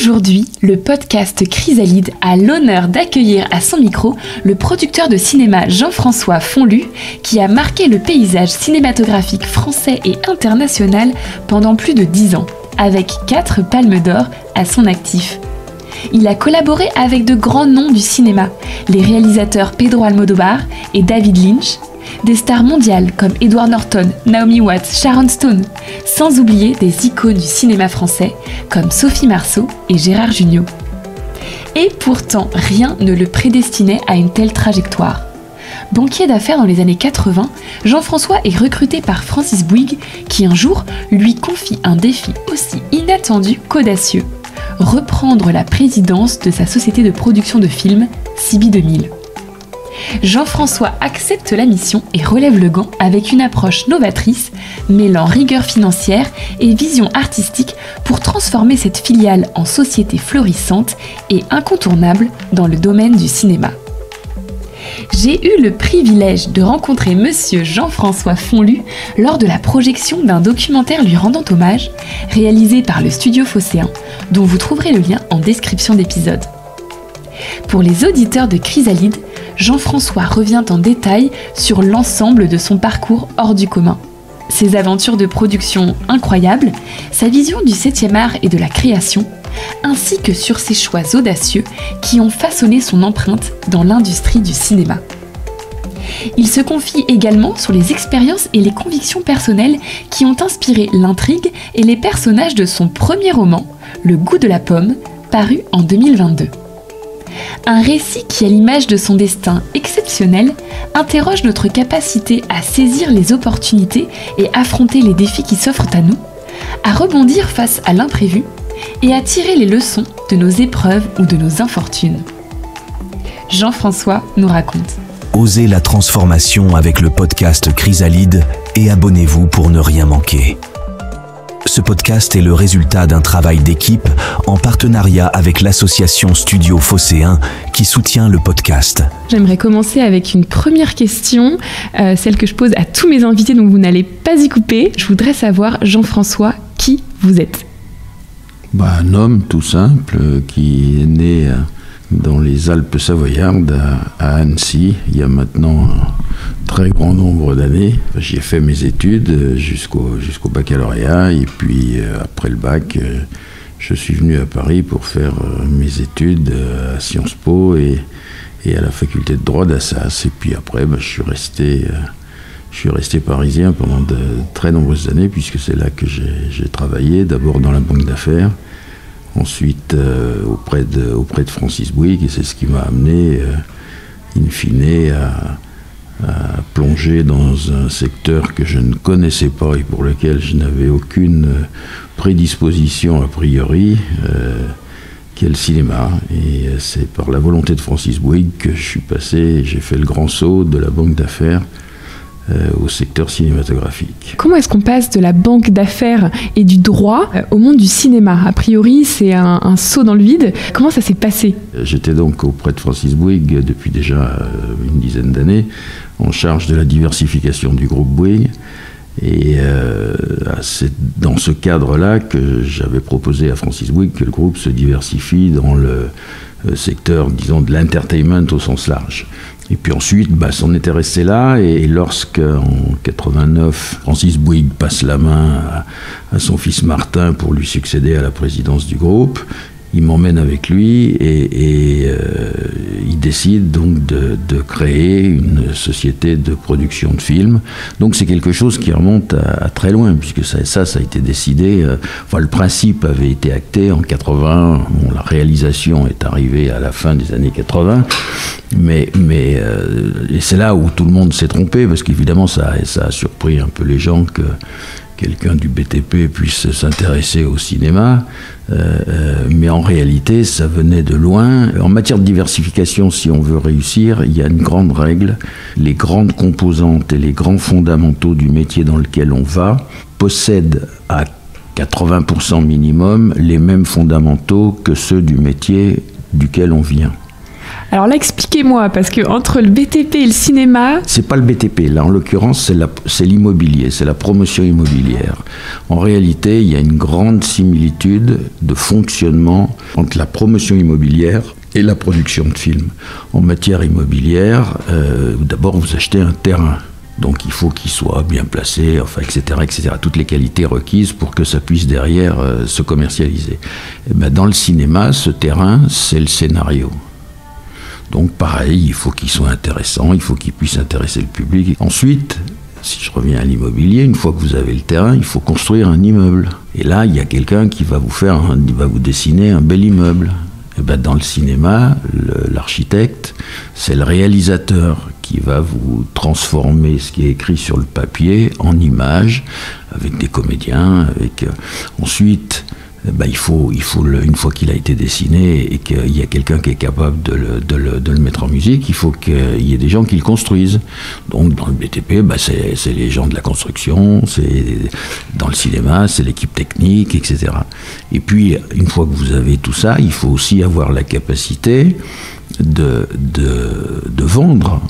Aujourd'hui, le podcast Chrysalide a l'honneur d'accueillir à son micro le producteur de cinéma Jean-François Fonlu, qui a marqué le paysage cinématographique français et international pendant plus de 10 ans, avec 4 palmes d'or à son actif. Il a collaboré avec de grands noms du cinéma, les réalisateurs Pedro Almodóvar et David Lynch, des stars mondiales comme Edward Norton, Naomi Watts, Sharon Stone, sans oublier des icônes du cinéma français comme Sophie Marceau et Gérard Jugnot. Et pourtant, rien ne le prédestinait à une telle trajectoire. Banquier d'affaires dans les années 80, Jean-François est recruté par Francis Bouygues qui un jour lui confie un défi aussi inattendu qu'audacieux: reprendre la présidence de sa société de production de films, Sibi 2000. Jean-François accepte la mission et relève le gant avec une approche novatrice, mêlant rigueur financière et vision artistique pour transformer cette filiale en société florissante et incontournable dans le domaine du cinéma. J'ai eu le privilège de rencontrer Monsieur Jean-François Fonlu lors de la projection d'un documentaire lui rendant hommage, réalisé par le Studio Phocéen, dont vous trouverez le lien en description d'épisode. Pour les auditeurs de Chrysalide, Jean-François revient en détail sur l'ensemble de son parcours hors du commun. Ses aventures de production incroyables, sa vision du 7e art et de la création, ainsi que sur ses choix audacieux qui ont façonné son empreinte dans l'industrie du cinéma. Il se confie également sur les expériences et les convictions personnelles qui ont inspiré l'intrigue et les personnages de son premier roman, Le goût de la pomme, paru en 2022. Un récit qui, à l'image de son destin exceptionnel, interroge notre capacité à saisir les opportunités et affronter les défis qui s'offrent à nous, à rebondir face à l'imprévu et à tirer les leçons de nos épreuves ou de nos infortunes. Jean-François nous raconte. Osez la transformation avec le podcast Chrysalide et abonnez-vous pour ne rien manquer. Ce podcast est le résultat d'un travail d'équipe en partenariat avec l'association Studio Phocéen qui soutient le podcast. J'aimerais commencer avec une première question, celle que je pose à tous mes invités, donc vous n'allez pas y couper. Je voudrais savoir, Jean-François, qui vous êtes ? Un homme tout simple qui est né dans les Alpes savoyardes à Annecy, il y a maintenant un très grand nombre d'années. J'y ai fait mes études jusqu'au baccalauréat et puis après le bac, je suis venu à Paris pour faire mes études à Sciences Po et à la faculté de droit d'Assas. Et puis après, je suis resté parisien pendant de très nombreuses années puisque c'est là que j'ai travaillé, d'abord dans la banque d'affaires, ensuite auprès de Francis Bouygues, et c'est ce qui m'a amené, in fine, à plonger dans un secteur que je ne connaissais pas et pour lequel je n'avais aucune prédisposition a priori, qui est le cinéma. Et c'est par la volonté de Francis Bouygues que je suis passé, j'ai fait le grand saut de la banque d'affaires au secteur cinématographique. Comment est-ce qu'on passe de la banque d'affaires et du droit au monde du cinéma ? A priori, c'est un saut dans le vide. Comment ça s'est passé ? J'étais donc auprès de Francis Bouygues depuis déjà une dizaine d'années, en charge de la diversification du groupe Bouygues. Et c'est dans ce cadre-là que j'avais proposé à Francis Bouygues que le groupe se diversifie dans le secteur, disons, de l'entertainment au sens large. Et puis ensuite, c'en était resté là, et lorsque, en 89, Francis Bouygues passe la main à son fils Martin pour lui succéder à la présidence du groupe, il m'emmène avec lui et il décide donc de créer une société de production de films. Donc c'est quelque chose qui remonte à très loin, puisque ça a été décidé, le principe avait été acté en 80, la réalisation est arrivée à la fin des années 80, mais et c'est là où tout le monde s'est trompé, parce qu'évidemment ça a surpris un peu les gens que quelqu'un du BTP puisse s'intéresser au cinéma, mais en réalité, ça venait de loin. En matière de diversification, si on veut réussir, il y a une grande règle. Les grandes composantes et les grands fondamentaux du métier dans lequel on va possèdent à 80% minimum les mêmes fondamentaux que ceux du métier duquel on vient. Alors là, expliquez-moi, parce que entre le BTP et le cinéma... C'est pas le BTP, là en l'occurrence c'est l'immobilier, c'est la promotion immobilière. En réalité, il y a une grande similitude de fonctionnement entre la promotion immobilière et la production de films. En matière immobilière, d'abord vous achetez un terrain. Donc il faut qu'il soit bien placé, enfin, etc., etc. Toutes les qualités requises pour que ça puisse derrière se commercialiser. Et ben, dans le cinéma, ce terrain, c'est le scénario. Donc pareil, il faut qu'il soit intéressant, il faut qu'il puisse intéresser le public. Ensuite, si je reviens à l'immobilier, une fois que vous avez le terrain, il faut construire un immeuble. Et là, il y a quelqu'un qui va vous dessiner un bel immeuble. Et ben, dans le cinéma, l'architecte, c'est le réalisateur qui va vous transformer ce qui est écrit sur le papier en images, avec des comédiens, ensuite, ben, il faut une fois qu'il a été dessiné et qu'il y a quelqu'un qui est capable de le mettre en musique, il faut qu'il y ait des gens qui le construisent. Donc dans le BTP, ben, c'est les gens de la construction, dans le cinéma, c'est l'équipe technique, etc. Et puis, une fois que vous avez tout ça, il faut aussi avoir la capacité de vendre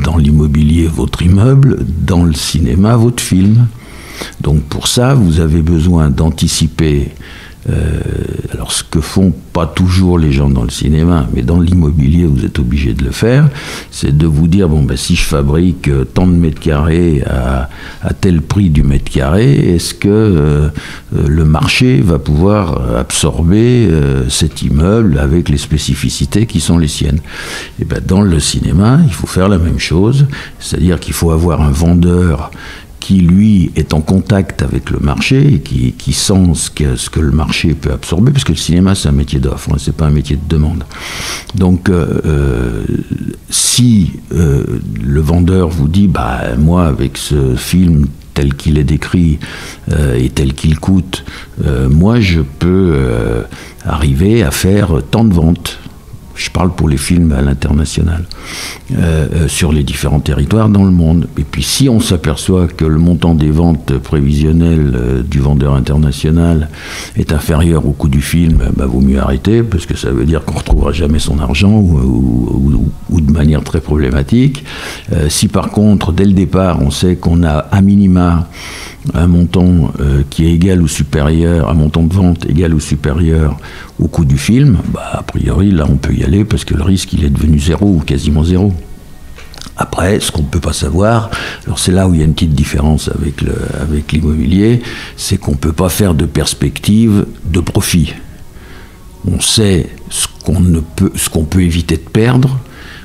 dans l'immobilier votre immeuble, dans le cinéma votre film. Donc pour ça, vous avez besoin d'anticiper. Alors ce que font pas toujours les gens dans le cinéma, mais dans l'immobilier vous êtes obligé de le faire, c'est de vous dire, bon ben si je fabrique tant de mètres carrés à tel prix du mètre carré, est-ce que le marché va pouvoir absorber cet immeuble avec les spécificités qui sont les siennes? Et ben dans le cinéma, il faut faire la même chose, c'est-à-dire qu'il faut avoir un vendeur qui, lui, est en contact avec le marché et qui sent ce que le marché peut absorber, parce que le cinéma, c'est un métier d'offre, hein, c'est pas un métier de demande. Donc, si le vendeur vous dit, bah, moi, avec ce film tel qu'il est décrit et tel qu'il coûte, moi, je peux arriver à faire tant de ventes. Je parle pour les films à l'international, sur les différents territoires dans le monde. Et puis si on s'aperçoit que le montant des ventes prévisionnelles du vendeur international est inférieur au coût du film, bah, vaut mieux arrêter, parce que ça veut dire qu'on ne retrouvera jamais son argent ou de manière très problématique. Si par contre, dès le départ, on sait qu'on a à minima un montant qui est égal ou supérieur, un montant de vente égal ou supérieur au coût du film, bah, a priori, là, on peut y aller parce que le risque, il est devenu zéro ou quasiment zéro. Après, ce qu'on ne peut pas savoir, alors c'est là où il y a une petite différence avec l'immobilier, c'est qu'on ne peut pas faire de perspective de profit. On sait ce qu'on peut éviter de perdre,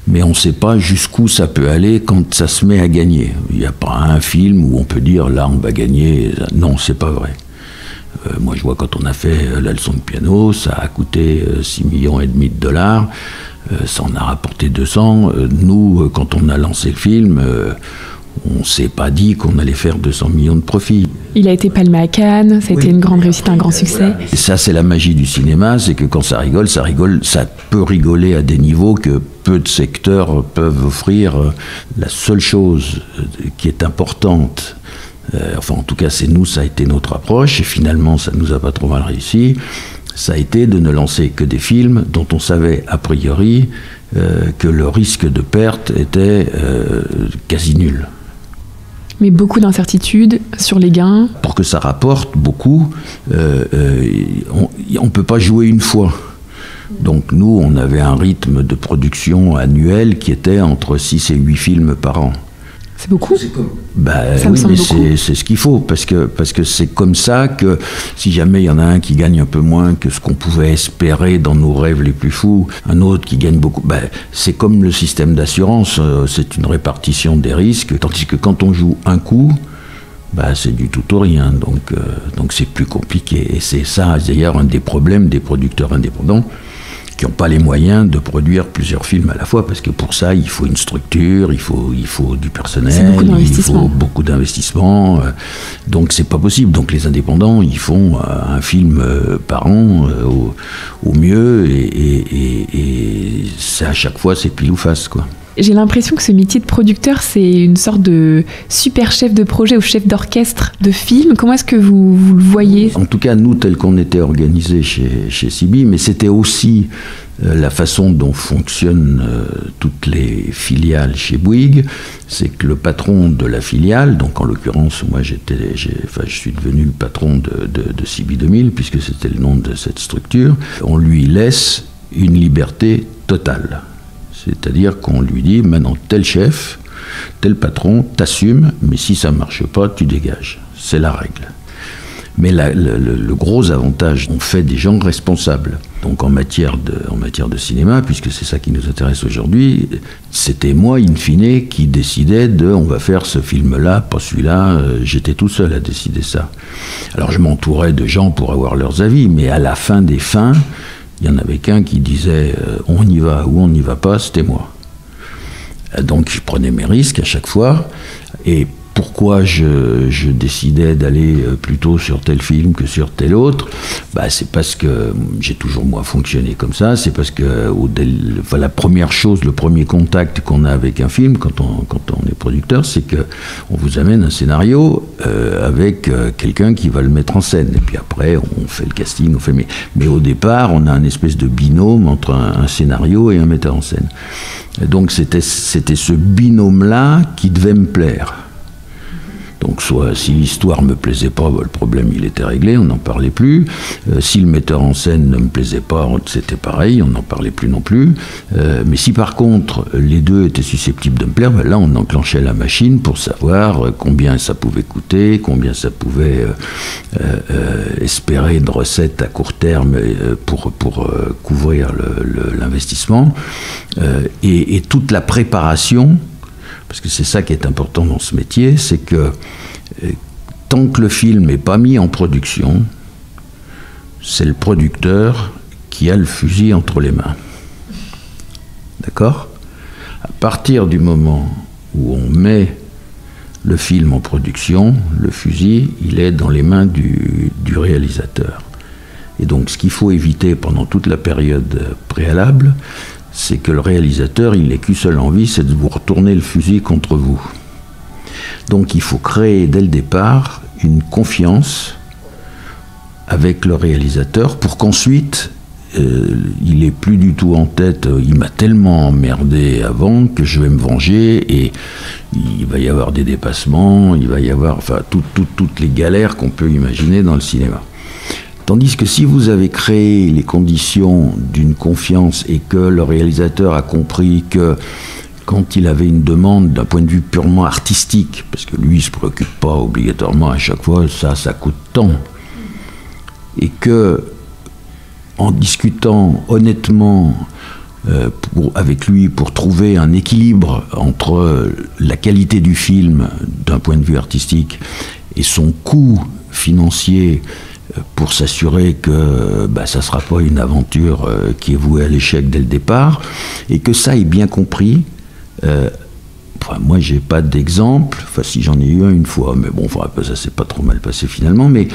mais on ne sait pas jusqu'où ça peut aller quand ça se met à gagner. Il n'y a pas un film où on peut dire, là, on va gagner. Non, c'est pas vrai. Moi, je vois quand on a fait la leçon de piano, ça a coûté 6,5 millions de dollars, ça en a rapporté 200. Nous, quand on a lancé le film, on ne s'est pas dit qu'on allait faire 200 millions de profits. Il a été palmé à Cannes, ça a été une grande réussite, un grand succès. Voilà. Et ça, c'est la magie du cinéma, c'est que quand ça rigole, ça peut rigoler à des niveaux que peu de secteurs peuvent offrir. La seule chose qui est importante, enfin en tout cas c'est nous, ça a été notre approche, et finalement ça ne nous a pas trop mal réussi, ça a été de ne lancer que des films dont on savait a priori que le risque de perte était quasi nul. Mais beaucoup d'incertitudes sur les gains. Pour que ça rapporte beaucoup, on ne peut pas jouer une fois. Donc nous, on avait un rythme de production annuel qui était entre 6 et 8 films par an. C'est beaucoup. Ça me semble beaucoup. C'est ce qu'il faut, parce que c'est comme ça que si jamais il y en a un qui gagne un peu moins que ce qu'on pouvait espérer dans nos rêves les plus fous, un autre qui gagne beaucoup, c'est comme le système d'assurance, c'est une répartition des risques, tandis que quand on joue un coup, c'est du tout ou rien, donc c'est plus compliqué. Et c'est ça d'ailleurs un des problèmes des producteurs indépendants, qui n'ont pas les moyens de produire plusieurs films à la fois, parce que pour ça, il faut une structure, il faut du personnel, il faut beaucoup d'investissements, donc c'est pas possible. Donc les indépendants, ils font un film par an au mieux, et c'est à chaque fois, c'est pile ou face, quoi. J'ai l'impression que ce métier de producteur, c'est une sorte de super chef de projet ou chef d'orchestre de film. Comment est-ce que vous le voyez ? En tout cas, nous, tel qu'on était organisé chez CB, mais c'était aussi la façon dont fonctionnent toutes les filiales chez Bouygues, c'est que le patron de la filiale, donc en l'occurrence, moi je suis devenu le patron de CB 2000, puisque c'était le nom de cette structure, on lui laisse une liberté totale. C'est-à-dire qu'on lui dit, maintenant tel chef, tel patron, t'assumes, mais si ça ne marche pas, tu dégages. C'est la règle. Mais le gros avantage, on fait des gens responsables. Donc en matière de cinéma, puisque c'est ça qui nous intéresse aujourd'hui, c'était moi, in fine, qui décidais on va faire ce film-là, pas celui-là. J'étais tout seul à décider ça. Alors je m'entourais de gens pour avoir leurs avis, mais à la fin des fins, il n'y en avait qu'un qui disait on y va ou on n'y va pas, c'était moi. Donc je prenais mes risques à chaque fois. Et pourquoi je décidais d'aller plutôt sur tel film que sur tel autre, c'est parce que j'ai toujours moi fonctionné comme ça. C'est parce que la première chose, le premier contact qu'on a avec un film quand on est producteur, c'est qu'on vous amène un scénario avec quelqu'un qui va le mettre en scène. Et puis après, on fait le casting, mais au départ, on a une espèce de binôme entre un scénario et un metteur en scène. Et donc c'était ce binôme-là qui devait me plaire. Donc soit si l'histoire me plaisait pas, le problème il était réglé, on n'en parlait plus. Si le metteur en scène ne me plaisait pas, c'était pareil, on n'en parlait plus non plus. Mais si par contre les deux étaient susceptibles de me plaire, là on enclenchait la machine pour savoir combien ça pouvait coûter, combien ça pouvait espérer de recettes à court terme pour couvrir l'investissement. Et toute la préparation, parce que c'est ça qui est important dans ce métier, c'est que tant que le film n'est pas mis en production, c'est le producteur qui a le fusil entre les mains. D'accord ? À partir du moment où on met le film en production, le fusil, il est dans les mains du réalisateur. Et donc ce qu'il faut éviter pendant toute la période préalable, c'est que le réalisateur, il n'ait qu'une seule envie, c'est de vous retourner le fusil contre vous. Donc il faut créer dès le départ une confiance avec le réalisateur pour qu'ensuite, il n'ait plus du tout en tête, il m'a tellement emmerdé avant que je vais me venger et il va y avoir des dépassements, il va y avoir toutes les galères qu'on peut imaginer dans le cinéma. Tandis que si vous avez créé les conditions d'une confiance et que le réalisateur a compris que quand il avait une demande d'un point de vue purement artistique, parce que lui il ne se préoccupe pas obligatoirement à chaque fois, ça coûte tant, et que en discutant honnêtement avec lui pour trouver un équilibre entre la qualité du film d'un point de vue artistique et son coût financier, pour s'assurer que ça ne sera pas une aventure qui est vouée à l'échec dès le départ, et que ça est bien compris. Moi, j'ai pas d'exemple, si j'en ai eu un une fois, mais bon, ça s'est pas trop mal passé finalement, mais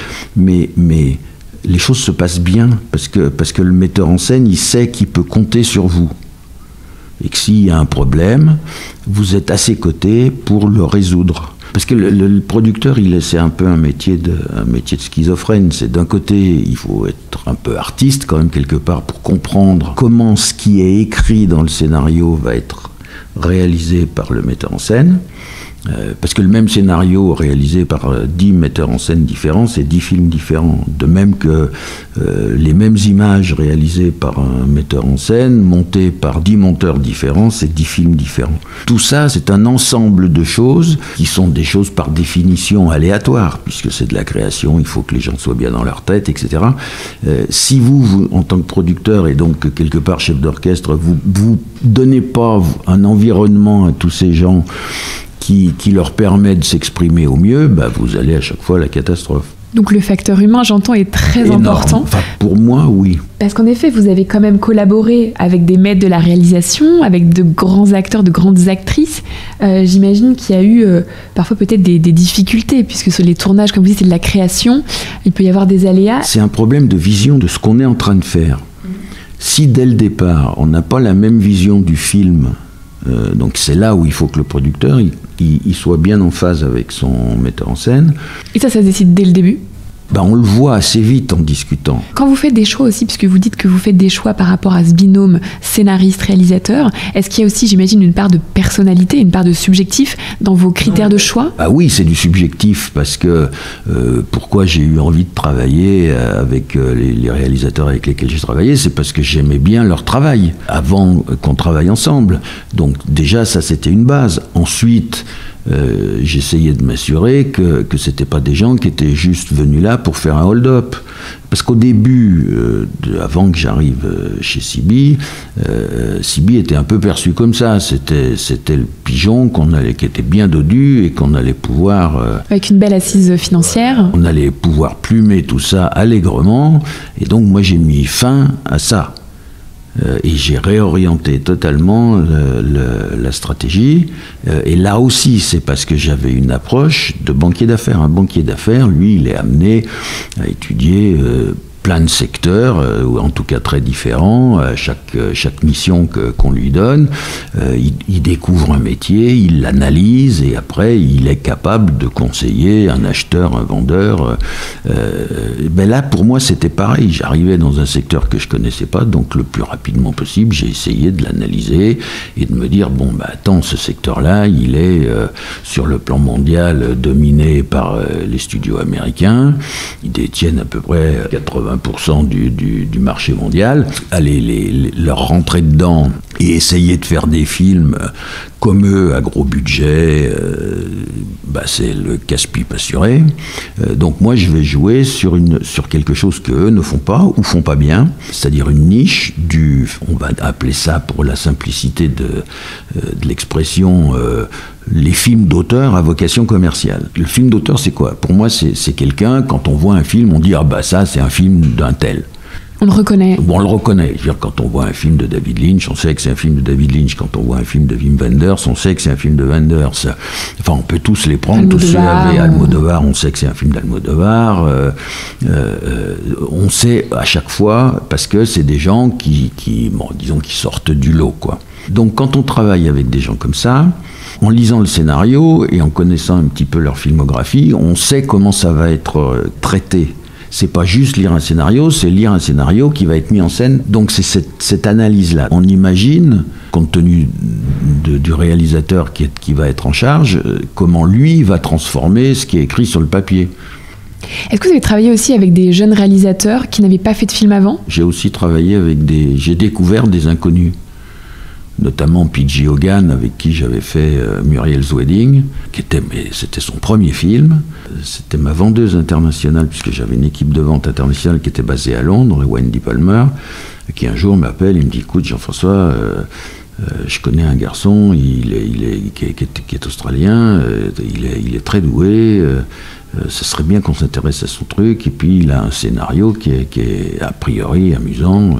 les choses se passent bien, parce que le metteur en scène, il sait qu'il peut compter sur vous. Et que s'il y a un problème, vous êtes à ses côtés pour le résoudre. Parce que le producteur, c'est un peu un métier de schizophrène. C'est d'un côté, il faut être un peu artiste quand même quelque part pour comprendre comment ce qui est écrit dans le scénario va être réalisé par le metteur en scène. Parce que le même scénario réalisé par 10 metteurs en scène différents, c'est 10 films différents. De même que les mêmes images réalisées par un metteur en scène, montées par 10 monteurs différents, c'est 10 films différents. Tout ça, c'est un ensemble de choses qui sont des choses par définition aléatoires, puisque c'est de la création, il faut que les gens soient bien dans leur tête, etc. Si vous, en tant que producteur et donc quelque part chef d'orchestre, vous donnez pas un environnement à tous ces gens qui leur permet de s'exprimer au mieux, vous allez à chaque fois à la catastrophe. Donc le facteur humain, j'entends, est très important. Pour moi, oui. Parce qu'en effet, vous avez quand même collaboré avec des maîtres de la réalisation, avec de grands acteurs, de grandes actrices. J'imagine qu'il y a eu parfois peut-être des difficultés, puisque sur les tournages, comme vous dites, c'est de la création, il peut y avoir des aléas. C'est un problème de vision de ce qu'on est en train de faire. Si dès le départ, on n'a pas la même vision du film Donc c'est là où il faut que le producteur il soit bien en phase avec son metteur en scène. Et ça se décide dès le début? On le voit assez vite en discutant. Quand vous faites des choix aussi, puisque vous dites que vous faites des choix par rapport à ce binôme scénariste-réalisateur, est-ce qu'il y a aussi, j'imagine, une part de personnalité, une part de subjectif dans vos critères de choix? Ah oui, c'est du subjectif, parce que pourquoi j'ai eu envie de travailler avec les réalisateurs avec lesquels j'ai travaillé, c'est parce que j'aimais bien leur travail, avant qu'on travaille ensemble. Donc déjà, ça c'était une base. Ensuite, j'essayais de m'assurer que c'était pas des gens qui étaient juste venus là pour faire un hold-up. Parce qu'au début, avant que j'arrive chez Sibi, Sibi était un peu perçu comme ça. C'était le pigeon qui était bien dodu et qu'on allait pouvoir... avec une belle assise financière. On allait pouvoir plumer tout ça allègrement. Et donc moi j'ai mis fin à ça. Et j'ai réorienté totalement la stratégie. Et là aussi, c'est parce que j'avais une approche de banquier d'affaires. Un banquier d'affaires, lui, il est amené à étudier plein de secteurs, ou en tout cas très différents, chaque mission qu'on lui donne. Il découvre un métier, il l'analyse, et après, il est capable de conseiller un acheteur, un vendeur. Là, pour moi, c'était pareil. J'arrivais dans un secteur que je connaissais pas, donc le plus rapidement possible, j'ai essayé de l'analyser et de me dire, attends, ce secteur-là, il est, sur le plan mondial, dominé par les studios américains. Ils détiennent à peu près 80% du marché mondial. Aller leur rentrer dedans et essayer de faire des films comme eux, à gros budget, c'est le casse-pipe assuré. Donc moi, je vais jouer sur quelque chose qu'eux ne font pas ou font pas bien, c'est-à-dire une niche on va appeler ça, pour la simplicité de l'expression, les films d'auteur à vocation commerciale. Le film d'auteur, c'est quoi? Pour moi, c'est quelqu'un, quand on voit un film, on dit ça, c'est un film d'un tel. On le reconnaît. On le reconnaît. Je veux dire, quand on voit un film de David Lynch, on sait que c'est un film de David Lynch. Quand on voit un film de Wim Wenders, on sait que c'est un film de Wenders. Enfin, on peut tous les prendre. Tous ceux avec Almodovar, on sait que c'est un film d'Almodovar. On sait à chaque fois, parce que c'est des gens qui sortent du lot, quoi. Donc, quand on travaille avec des gens comme ça, en lisant le scénario et en connaissant un petit peu leur filmographie, on sait comment ça va être traité. C'est pas juste lire un scénario, c'est lire un scénario qui va être mis en scène. Donc c'est cette analyse-là. On imagine, compte tenu du réalisateur qui va être en charge, comment lui va transformer ce qui est écrit sur le papier. Est-ce que vous avez travaillé aussi avec des jeunes réalisateurs qui n'avaient pas fait de film avant? J'ai aussi travaillé j'ai découvert des inconnus. Notamment P.J. Hogan, avec qui j'avais fait Muriel's Wedding, c'était son premier film. C'était ma vendeuse internationale, puisque j'avais une équipe de vente internationale qui était basée à Londres, Wendy Palmer, qui un jour m'appelle et me dit, écoute Jean-François, je connais un garçon, qui est australien, il est très doué, ce serait bien qu'on s'intéresse à son truc, et puis il a un scénario qui est a priori amusant.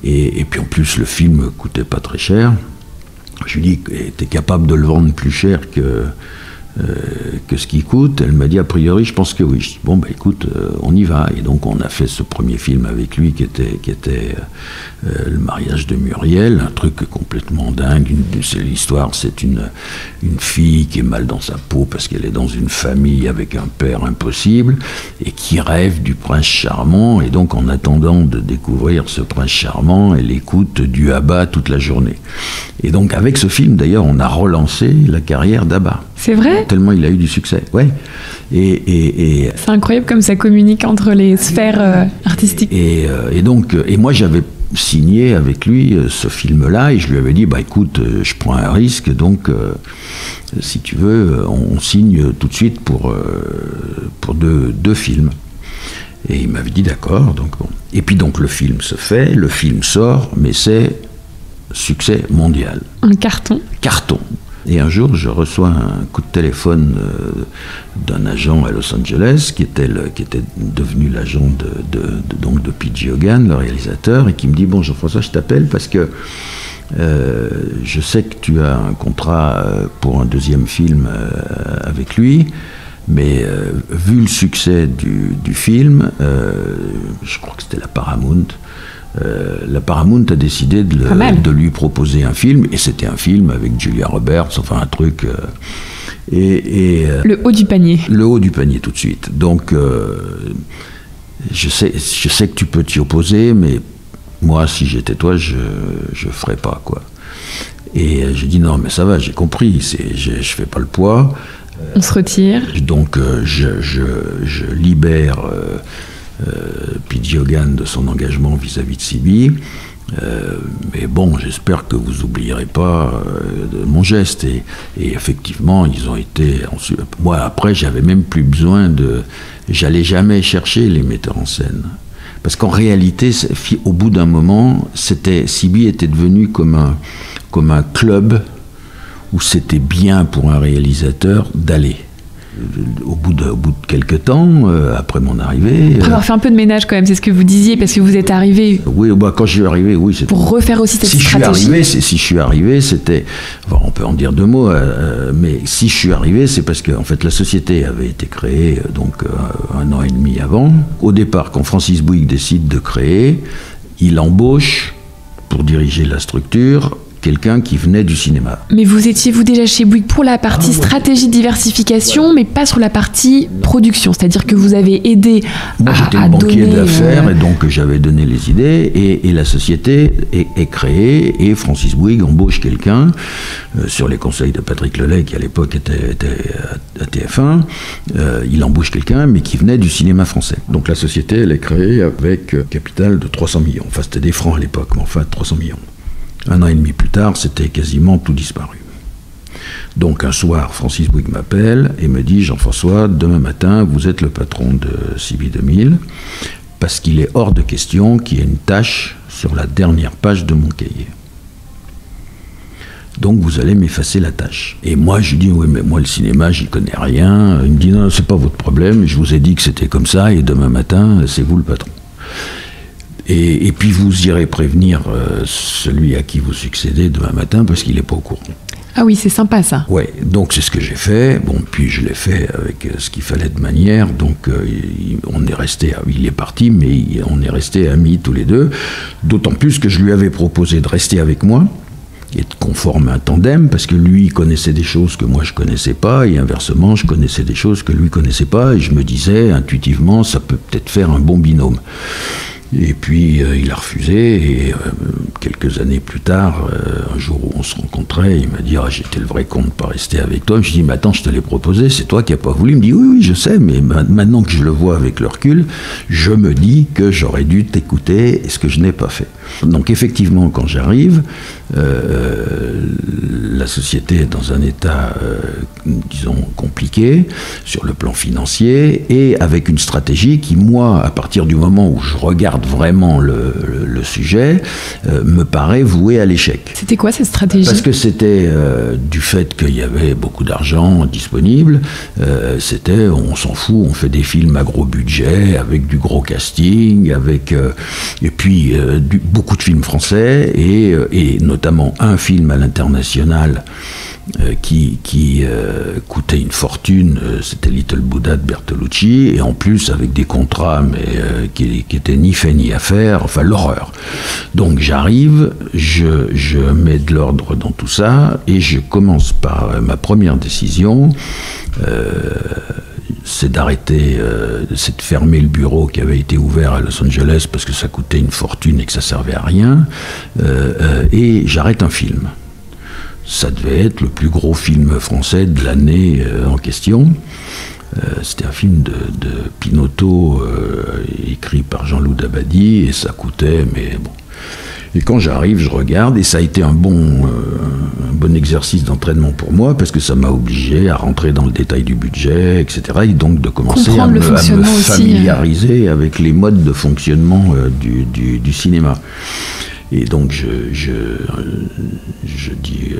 Et puis en plus, le film coûtait pas très cher. Je lui dis, t'es capable de le vendre plus cher que ce qui coûte? Elle m'a dit, a priori, je pense que oui. Je dis, écoute, on y va. Et donc on a fait ce premier film avec lui qui était le mariage de Muriel, un truc complètement dingue. L'histoire, c'est une fille qui est mal dans sa peau parce qu'elle est dans une famille avec un père impossible et qui rêve du prince charmant. Et donc en attendant de découvrir ce prince charmant, elle écoute du ABBA toute la journée. Et donc avec ce film, d'ailleurs, on a relancé la carrière d'ABBA. C'est vrai? Tellement il a eu du succès, ouais. Et c'est incroyable comme ça communique entre les sphères artistiques. Et moi j'avais signé avec lui ce film-là et je lui avais dit, écoute, je prends un risque, donc si tu veux, on signe tout de suite pour deux films. Et il m'avait dit d'accord, donc bon. Et puis donc le film se fait, le film sort, mais c'est succès mondial. Un carton. Carton. Et un jour, je reçois un coup de téléphone d'un agent à Los Angeles, qui était devenu l'agent de P.J. Hogan, le réalisateur, et qui me dit, bon Jean-François, je t'appelle parce que je sais que tu as un contrat pour un deuxième film avec lui, mais vu le succès du film, je crois que c'était la Paramount, la Paramount a décidé de lui proposer un film, et c'était un film avec Julia Roberts, enfin un truc... le haut du panier. Le haut du panier tout de suite. Donc, je sais que tu peux t'y opposer, mais moi, si j'étais toi, je ferais pas, quoi. Et j'ai dit non, mais ça va, j'ai compris, je fais pas le poids. On se retire. Donc, je libère Pete Hogan de son engagement vis-à-vis de Sibi. Mais bon, j'espère que vous n'oublierez pas mon geste. Et effectivement, ils ont été... Moi, après, j'avais même plus besoin de... J'allais jamais chercher les metteurs en scène. Parce qu'en réalité, au bout d'un moment, Sibi était devenu comme un club où c'était bien pour un réalisateur d'aller. Au bout de quelques temps, après mon arrivée... Après avoir fait un peu de ménage quand même, c'est ce que vous disiez, parce que vous êtes arrivé... Oui, quand je suis arrivé, oui. Pour refaire aussi cette stratégie. Si je suis arrivé, c'était... Enfin, on peut en dire deux mots, mais si je suis arrivé, c'est parce que en fait, la société avait été créée donc, 1 an et demi avant. Au départ, quand Francis Bouygues décide de créer, il embauche, pour diriger la structure, quelqu'un qui venait du cinéma. Mais vous étiez déjà chez Bouygues pour la partie stratégie de diversification, mais pas sur la partie production, c'est-à-dire que vous avez aidé Moi, j'étais le banquier d'affaires, et donc j'avais donné les idées, et la société est créée, et Francis Bouygues embauche quelqu'un, sur les conseils de Patrick Lelay, qui à l'époque était à TF1, il embauche quelqu'un, mais qui venait du cinéma français. Donc la société, elle est créée avec capital de 300 millions. Enfin, c'était des francs à l'époque, mais enfin 300 millions. 1 an et demi plus tard, c'était quasiment tout disparu. Donc un soir, Francis Bouygues m'appelle et me dit « Jean-François, demain matin, vous êtes le patron de Sibi 2000, parce qu'il est hors de question qu'il y ait une tâche sur la dernière page de mon cahier. Donc vous allez m'effacer la tâche. » Et moi, je lui dis « Oui, mais moi, le cinéma, j'y connais rien. » Il me dit « Non, c'est pas votre problème, je vous ai dit que c'était comme ça, et demain matin, c'est vous le patron. » Et puis vous irez prévenir celui à qui vous succédez demain matin parce qu'il n'est pas au courant. Ah oui, c'est sympa ça. Ouais, donc c'est ce que j'ai fait. Bon, puis je l'ai fait avec ce qu'il fallait de manière. Donc on est resté, il est parti, mais on est restés amis tous les deux. D'autant plus que je lui avais proposé de rester avec moi et de conformer un tandem, parce que lui connaissait des choses que moi je connaissais pas, et inversement, je connaissais des choses que lui connaissait pas, et je me disais intuitivement, ça peut peut-être faire un bon binôme. Et puis il a refusé, et quelques années plus tard, un jour où on se rencontrait, il m'a dit « Ah, j'étais le vrai con de ne pas rester avec toi ». Je lui ai dit « Mais attends, je te l'ai proposé, c'est toi qui n'as pas voulu ». Il me dit « Oui, je sais, mais maintenant que je le vois avec le recul, je me dis que j'aurais dû t'écouter, et ce que je n'ai pas fait ». Donc effectivement, quand j'arrive, la société est dans un état, disons, compliqué, sur le plan financier, et avec une stratégie qui, moi, à partir du moment où je regarde vraiment le sujet, me paraît vouée à l'échec. C'était quoi cette stratégie ? Parce que c'était du fait qu'il y avait beaucoup d'argent disponible, c'était on s'en fout, on fait des films à gros budget, avec du gros casting, avec et puis beaucoup de films français, et notamment un film à l'international qui coûtait une fortune, c'était Little Buddha de Bertolucci, et en plus avec des contrats mais qui étaient ni fait ni à faire, enfin l'horreur. Donc j'arrive, je mets de l'ordre dans tout ça, et je commence par ma première décision, c'est d'arrêter, c'est de fermer le bureau qui avait été ouvert à Los Angeles parce que ça coûtait une fortune et que ça servait à rien, et j'arrête un film. Ça devait être le plus gros film français de l'année en question. C'était un film de Pinotto, écrit par Jean-Loup Dabadi, et ça coûtait, mais bon. Et quand j'arrive, je regarde, et ça a été un bon exercice d'entraînement pour moi, parce que ça m'a obligé à rentrer dans le détail du budget, etc., et donc de commencer à me familiariser avec les modes de fonctionnement du cinéma. Et donc je dis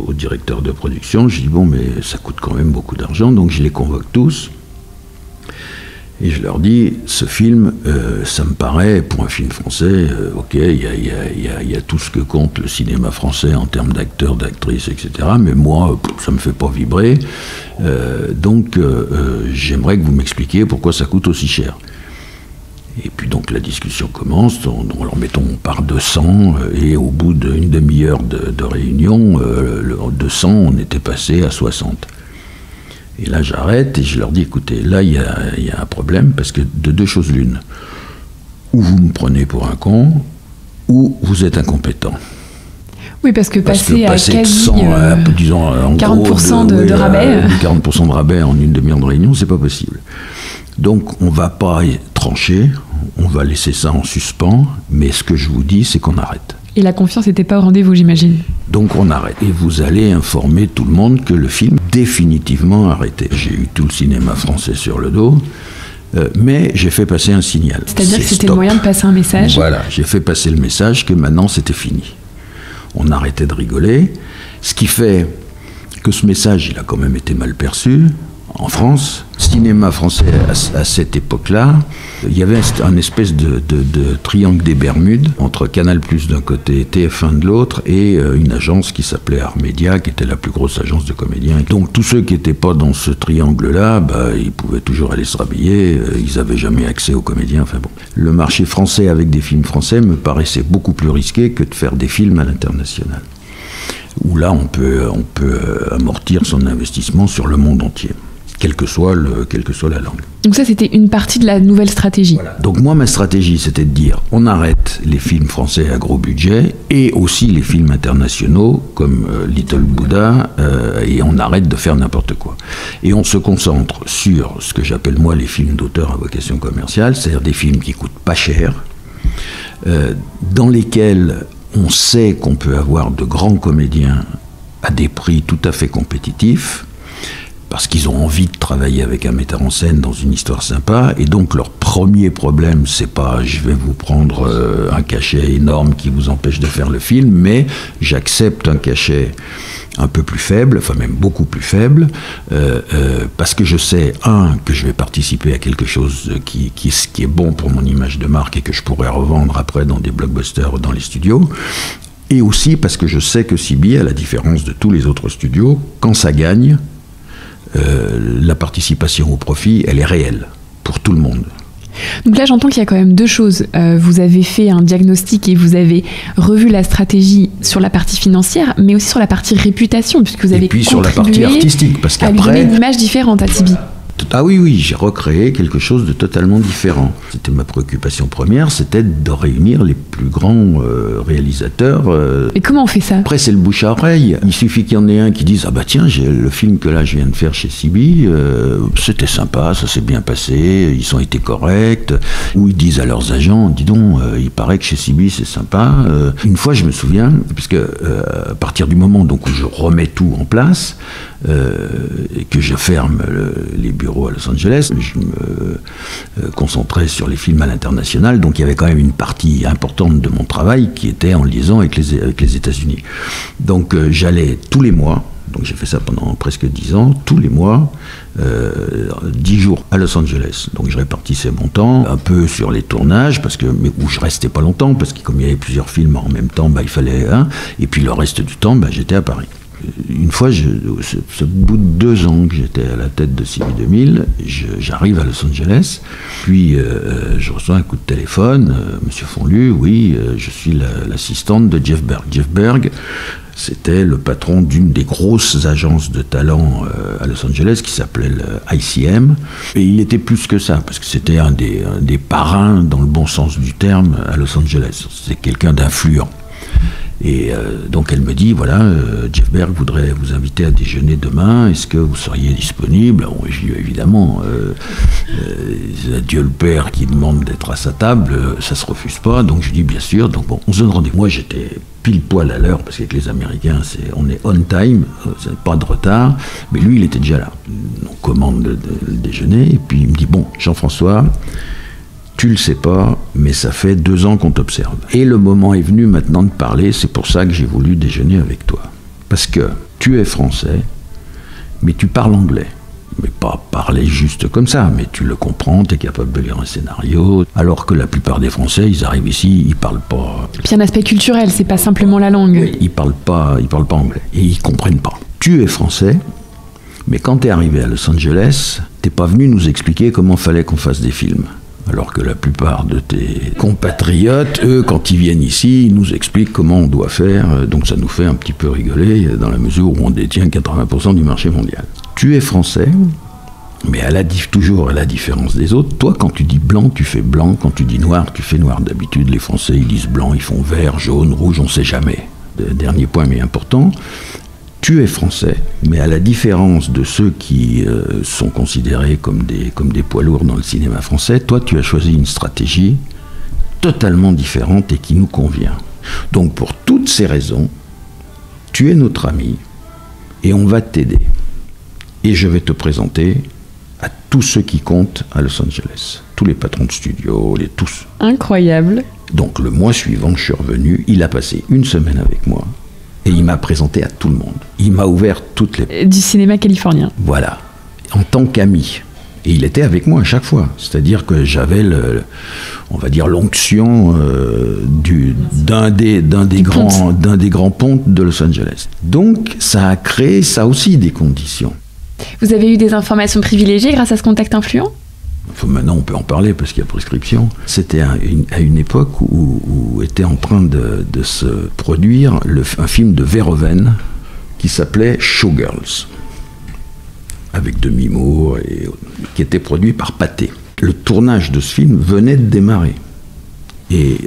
au directeur de production, je dis bon, mais ça coûte quand même beaucoup d'argent, donc je les convoque tous. Et je leur dis, ce film, ça me paraît, pour un film français, ok, il y a tout ce que compte le cinéma français en termes d'acteurs, d'actrices, etc. Mais moi, ça me fait pas vibrer. Donc, j'aimerais que vous m'expliquiez pourquoi ça coûte aussi cher. Et puis donc la discussion commence, alors mettons on part de 100, et au bout d'une demi-heure de réunion, de 100 on était passé à 60. Et là j'arrête et je leur dis, écoutez, là il y a un problème, parce que de deux choses l'une, ou vous me prenez pour un con, ou vous êtes incompétent. Oui, parce que passer à quasi 100, disons, en 40% gros, de rabais. 40% de rabais en une demi-heure de réunion, c'est pas possible. Donc on ne va pas trancher, on va laisser ça en suspens, mais ce que je vous dis, c'est qu'on arrête. Et la confiance n'était pas au rendez-vous, j'imagine. Donc on arrête. Et vous allez informer tout le monde que le film est définitivement arrêté. J'ai eu tout le cinéma français sur le dos, mais j'ai fait passer un signal. C'est-à-dire que c'était le moyen de passer un message. Voilà, j'ai fait passer le message que maintenant c'était fini. On arrêtait de rigoler, ce qui fait que ce message, il a quand même été mal perçu. En France, cinéma français à cette époque-là, il y avait un espèce de triangle des Bermudes entre Canal+ d'un côté, TF1 de l'autre, et une agence qui s'appelait Art Media, qui était la plus grosse agence de comédiens. Donc tous ceux qui n'étaient pas dans ce triangle-là, ils pouvaient toujours aller se rhabiller, ils n'avaient jamais accès aux comédiens. Enfin bon, le marché français avec des films français me paraissait beaucoup plus risqué que de faire des films à l'international, où là on peut amortir son investissement sur le monde entier. Quelle que soit la langue. Donc ça, c'était une partie de la nouvelle stratégie. Voilà. Donc moi, ma stratégie, c'était de dire, on arrête les films français à gros budget, et aussi les films internationaux, comme Little Buddha, et on arrête de faire n'importe quoi. Et on se concentre sur ce que j'appelle moi les films d'auteur à vocation commerciale, c'est-à-dire des films qui coûtent pas cher, dans lesquels on sait qu'on peut avoir de grands comédiens à des prix tout à fait compétitifs, parce qu'ils ont envie de travailler avec un metteur en scène dans une histoire sympa, et donc leur premier problème, c'est pas je vais vous prendre un cachet énorme qui vous empêche de faire le film, mais j'accepte un cachet un peu plus faible, enfin même beaucoup plus faible, parce que je sais, que je vais participer à quelque chose qui est bon pour mon image de marque et que je pourrais revendre après dans des blockbusters ou dans les studios, et aussi parce que je sais que CB, à la différence de tous les autres studios, quand ça gagne, la participation au profit, elle est réelle pour tout le monde. Donc là, j'entends qu'il y a quand même deux choses. Vous avez fait un diagnostic et vous avez revu la stratégie sur la partie financière, mais aussi sur la partie réputation, puisque vous avez et puis sur la partie artistique, parce qu'après, à lui donner une image différente à Tibi. Ah oui, j'ai recréé quelque chose de totalement différent. C'était ma préoccupation première, c'était de réunir les plus grands réalisateurs. Et comment on fait ça ? Après, c'est le bouche à oreille. Il suffit qu'il y en ait un qui dise « Ah bah tiens, j'ai le film que là je viens de faire chez CB, c'était sympa, ça s'est bien passé, ils ont été corrects. » Ou ils disent à leurs agents « Dis donc, il paraît que chez CB c'est sympa. » Une fois, je me souviens, puisque à partir du moment donc, où je remets tout en place, et que je ferme les bureaux à Los Angeles, je me concentrais sur les films à l'international, donc il y avait quand même une partie importante de mon travail qui était en liaison avec les États-Unis. Donc j'allais tous les mois, donc j'ai fait ça pendant presque 10 ans, tous les mois, 10 jours à Los Angeles. Donc je répartissais mon temps un peu sur les tournages, mais où je restais pas longtemps, parce que comme il y avait plusieurs films en même temps, il fallait et puis le reste du temps, j'étais à Paris. Une fois, au bout de 2 ans que j'étais à la tête de CB 2000, j'arrive à Los Angeles, puis je reçois un coup de téléphone, Monsieur Fonlu, oui, je suis l'assistante de Jeff Berg. Jeff Berg, c'était le patron d'une des grosses agences de talent à Los Angeles qui s'appelait le ICM, et il était plus que ça, parce que c'était un des parrains, dans le bon sens du terme, à Los Angeles. C'était quelqu'un d'influent. Et donc elle me dit, voilà, Jeff Berg voudrait vous inviter à déjeuner demain, est-ce que vous seriez disponible? Bon, je dis évidemment, Dieu le Père qui demande d'être à sa table, ça se refuse pas, donc je dis bien sûr, donc bon, on se donne rendez-vous. Moi j'étais pile poil à l'heure, parce qu'avec les Américains, on est on time, pas de retard, mais lui il était déjà là. On commande le déjeuner, et puis il me dit, bon, Jean-François, tu le sais pas, mais ça fait 2 ans qu'on t'observe. Et le moment est venu maintenant de parler, c'est pour ça que j'ai voulu déjeuner avec toi. Parce que tu es français, mais tu parles anglais. Mais pas parler juste comme ça, mais tu le comprends, tu es capable de lire un scénario, alors que la plupart des Français, ils arrivent ici, ils parlent pas... Puis un aspect culturel, c'est pas simplement la langue. Oui, ils parlent pas anglais, et ils comprennent pas. Tu es français, mais quand tu es arrivé à Los Angeles, t'es pas venu nous expliquer comment fallait qu'on fasse des films. Alors que la plupart de tes compatriotes, eux, quand ils viennent ici, ils nous expliquent comment on doit faire. Donc ça nous fait un petit peu rigoler dans la mesure où on détient 80% du marché mondial. Tu es français, mais toujours à la différence des autres. Toi, quand tu dis blanc, tu fais blanc. Quand tu dis noir, tu fais noir. D'habitude, les Français, ils disent blanc, ils font vert, jaune, rouge, on ne sait jamais. Dernier point, mais important. Tu es français, mais à la différence de ceux qui sont considérés comme des poids lourds dans le cinéma français, toi, tu as choisi une stratégie totalement différente et qui nous convient. Donc, pour toutes ces raisons, tu es notre ami et on va t'aider. Et je vais te présenter à tous ceux qui comptent à Los Angeles. Tous les patrons de studio, tous. Incroyable. Donc, le mois suivant, je suis revenu, il a passé une semaine avec moi. Et il m'a présenté à tout le monde. Il m'a ouvert toutes les... Du cinéma californien. Voilà, en tant qu'ami. Et il était avec moi à chaque fois. C'est-à-dire que j'avais, on va dire, l'onction d'un des grands pontes de Los Angeles. Donc, ça a créé, ça aussi, des conditions. Vous avez eu des informations privilégiées grâce à ce contact influent ? Maintenant, on peut en parler parce qu'il y a prescription. C'était à une époque où était en train de se produire un film de Verhoeven qui s'appelait Showgirls, avec Demi Moore, qui était produit par Pathé. Le tournage de ce film venait de démarrer. Et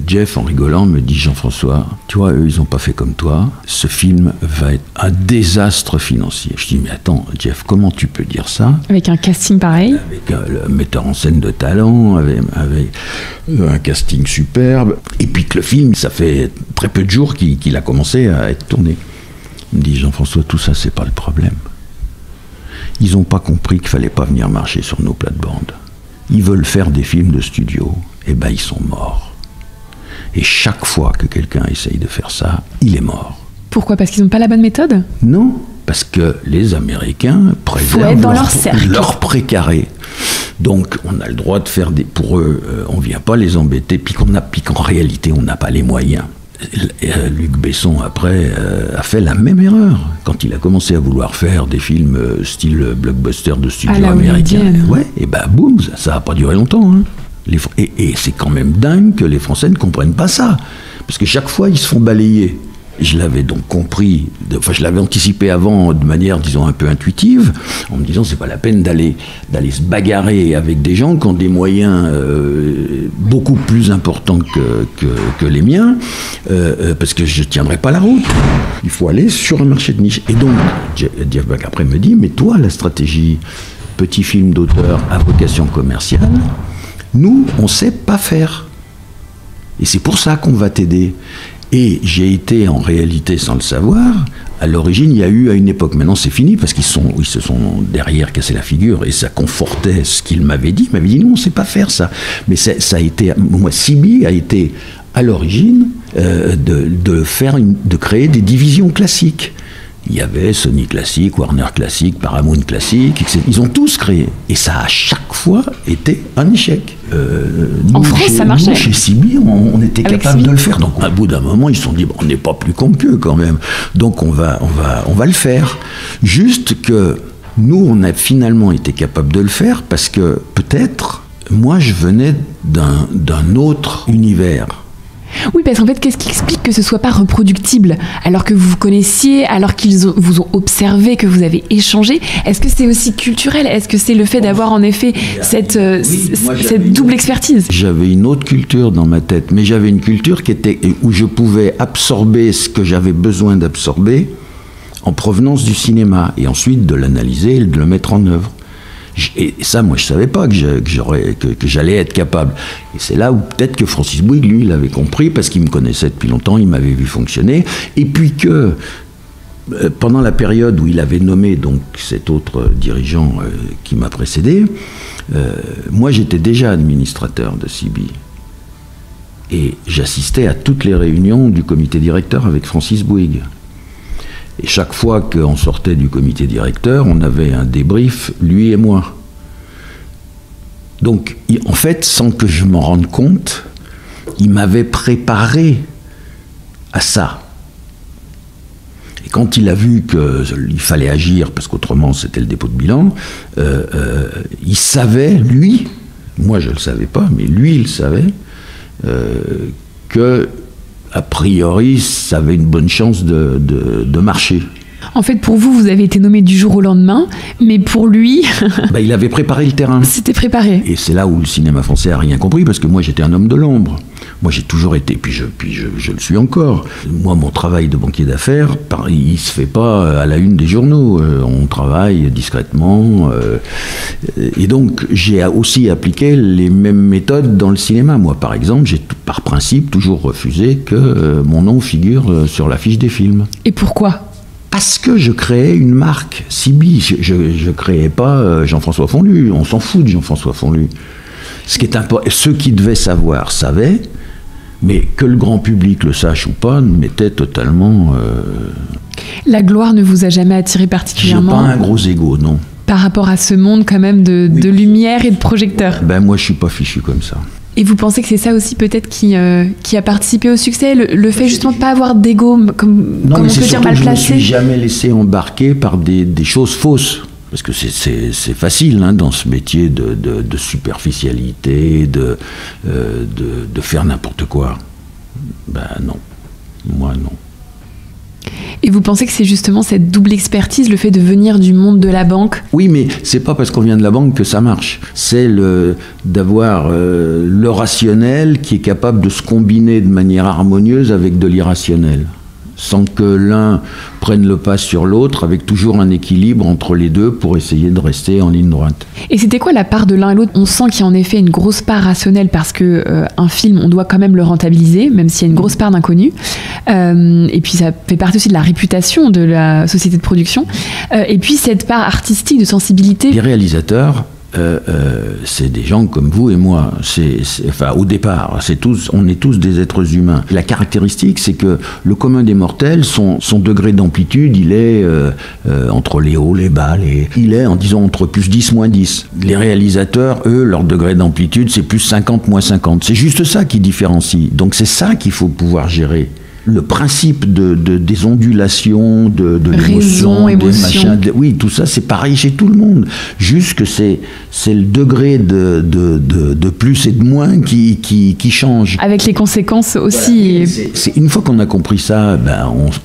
Jeff, en rigolant, me dit « Jean-François, tu vois, eux, ils n'ont pas fait comme toi. Ce film va être un désastre financier. » Je dis « Mais attends, Jeff, comment tu peux dire ça ?» Avec un casting pareil. Avec un metteur en scène de talent, avec un casting superbe. Et puis que le film, ça fait très peu de jours qu'il a commencé à être tourné. Il me dit « Jean-François, tout ça, c'est pas le problème. Ils n'ont pas compris qu'il fallait pas venir marcher sur nos plates-bandes. Ils veulent faire des films de studio. Eh ben, ils sont morts. Et chaque fois que quelqu'un essaye de faire ça, il est mort. Pourquoi ? Parce qu'ils n'ont pas la bonne méthode ? Non, parce que les Américains préservent leur précaré. Donc, on a le droit de faire pour eux, on ne vient pas les embêter, puis qu'en réalité, on n'a pas les moyens. Luc Besson, après, a fait la même erreur. Quand il a commencé à vouloir faire des films style blockbuster de studio américain, ouais, et ben boum, ça n'a pas duré longtemps. Hein. Et c'est quand même dingue que les Français ne comprennent pas ça. Parce que chaque fois, ils se font balayer. Je l'avais donc compris, je l'avais anticipé avant de manière, disons, un peu intuitive, en me disant c'est pas la peine d'aller se bagarrer avec des gens qui ont des moyens beaucoup plus importants que les miens, parce que je tiendrai pas la route. Il faut aller sur un marché de niche. Et donc, Jeff Beck après me dit, mais toi, la stratégie petit film d'auteur à vocation commerciale, nous, on sait pas faire. Et c'est pour ça qu'on va t'aider. Et j'ai été, en réalité, sans le savoir, à l'origine, il y a eu à une époque, maintenant c'est fini, parce qu'ils se sont derrière cassé la figure, et ça confortait ce qu'il m'avait dit. Il m'avait dit, non, on ne sait pas faire ça. Mais ça a été, moi, CB a été, à l'origine, de créer des divisions classiques. Il y avait Sony Classic, Warner Classic, Paramount Classic, etc. Ils ont tous créé. Et ça a chaque fois été un échec. En France, ça marchait. Nous, chez CB, on était capable de le faire. Donc, à bout d'un moment, ils se sont dit, bon, on n'est pas plus con qu'eux quand même. Donc, on va le faire. Juste que nous, on a finalement été capable de le faire parce que peut-être, moi, je venais d'un autre univers. Oui, parce qu'en fait, qu'est-ce qui explique que ce soit pas reproductible alors que vous vous connaissiez, alors qu'ils vous ont observé, que vous avez échangé? Est-ce que c'est aussi culturel? Est-ce que c'est le fait d'avoir en effet cette double expertise? J'avais une autre culture dans ma tête, mais j'avais une culture où je pouvais absorber ce que j'avais besoin d'absorber en provenance du cinéma et ensuite de l'analyser et de le mettre en œuvre. Et ça, moi, je ne savais pas que j'allais être capable. Et c'est là où peut-être que Francis Bouygues, lui, l'avait compris, parce qu'il me connaissait depuis longtemps, il m'avait vu fonctionner. Et puis que, pendant la période où il avait nommé donc, cet autre dirigeant qui m'a précédé, moi, j'étais déjà administrateur de CB. Et j'assistais à toutes les réunions du comité directeur avec Francis Bouygues. Et chaque fois qu'on sortait du comité directeur, on avait un débrief, lui et moi. Donc, en fait, sans que je m'en rende compte, il m'avait préparé à ça. Et quand il a vu qu'il fallait agir, parce qu'autrement c'était le dépôt de bilan, il savait, lui, moi je ne le savais pas, mais lui il le savait, que a priori ça avait une bonne chance de marcher. En fait, pour vous, vous avez été nommé du jour au lendemain, mais pour lui... il avait préparé le terrain. C'était préparé. Et c'est là où le cinéma français n'a rien compris, parce que moi j'étais un homme de l'ombre. Moi j'ai toujours été, puis je le suis encore. Moi mon travail de banquier d'affaires, il ne se fait pas à la une des journaux. On travaille discrètement. Et donc j'ai aussi appliqué les mêmes méthodes dans le cinéma. Moi par exemple, j'ai par principe toujours refusé que mon nom figure sur l'affiche des films. Et pourquoi ? Parce que je créais une marque, Sibi. Je ne créais pas Jean-François Fonlu. On s'en fout de Jean-François Fonlu. Ceux qui devaient savoir savaient, mais que le grand public le sache ou pas, m'était totalement... La gloire ne vous a jamais attiré particulièrement ? J'ai pas un gros ego, non. Par rapport à ce monde quand même de lumière et de projecteurs ? Moi je suis pas fichu comme ça. Et vous pensez que c'est ça aussi peut-être qui a participé au succet, le fait justement de ne pas avoir d'ego, comme on peut dire mal placé ? Je ne me suis jamais laissé embarquer par des choses fausses. Parce que c'est facile dans ce métier de superficialité, de faire n'importe quoi. Non, moi non. Et vous pensez que c'est justement cette double expertise, le fait de venir du monde de la banque ? Oui, mais c'est pas parce qu'on vient de la banque que ça marche. C'est d'avoir le rationnel qui est capable de se combiner de manière harmonieuse avec de l'irrationnel, sans que l'un prenne le pas sur l'autre, avec toujours un équilibre entre les deux pour essayer de rester en ligne droite. Et c'était quoi la part de l'un et l'autre ? On sent qu'il y a en effet une grosse part rationnelle parce que un film, on doit quand même le rentabiliser, même s'il y a une grosse part d'inconnu. Et puis ça fait partie aussi de la réputation de la société de production. Et puis cette part artistique, de sensibilité. Les réalisateurs, c'est des gens comme vous et moi. Au départ, on est tous des êtres humains. La caractéristique, c'est que le commun des mortels, son degré d'amplitude, il est entre les hauts, les bas, il est, disons, entre plus 10, moins 10. Les réalisateurs, eux, leur degré d'amplitude, c'est plus 50, moins 50. C'est juste ça qui différencie. Donc c'est ça qu'il faut pouvoir gérer. Le principe des ondulations, de l'émotion, des machins, oui, tout ça, c'est pareil chez tout le monde. Juste que c'est le degré de plus et de moins qui change. Avec les conséquences aussi. Une fois qu'on a compris ça,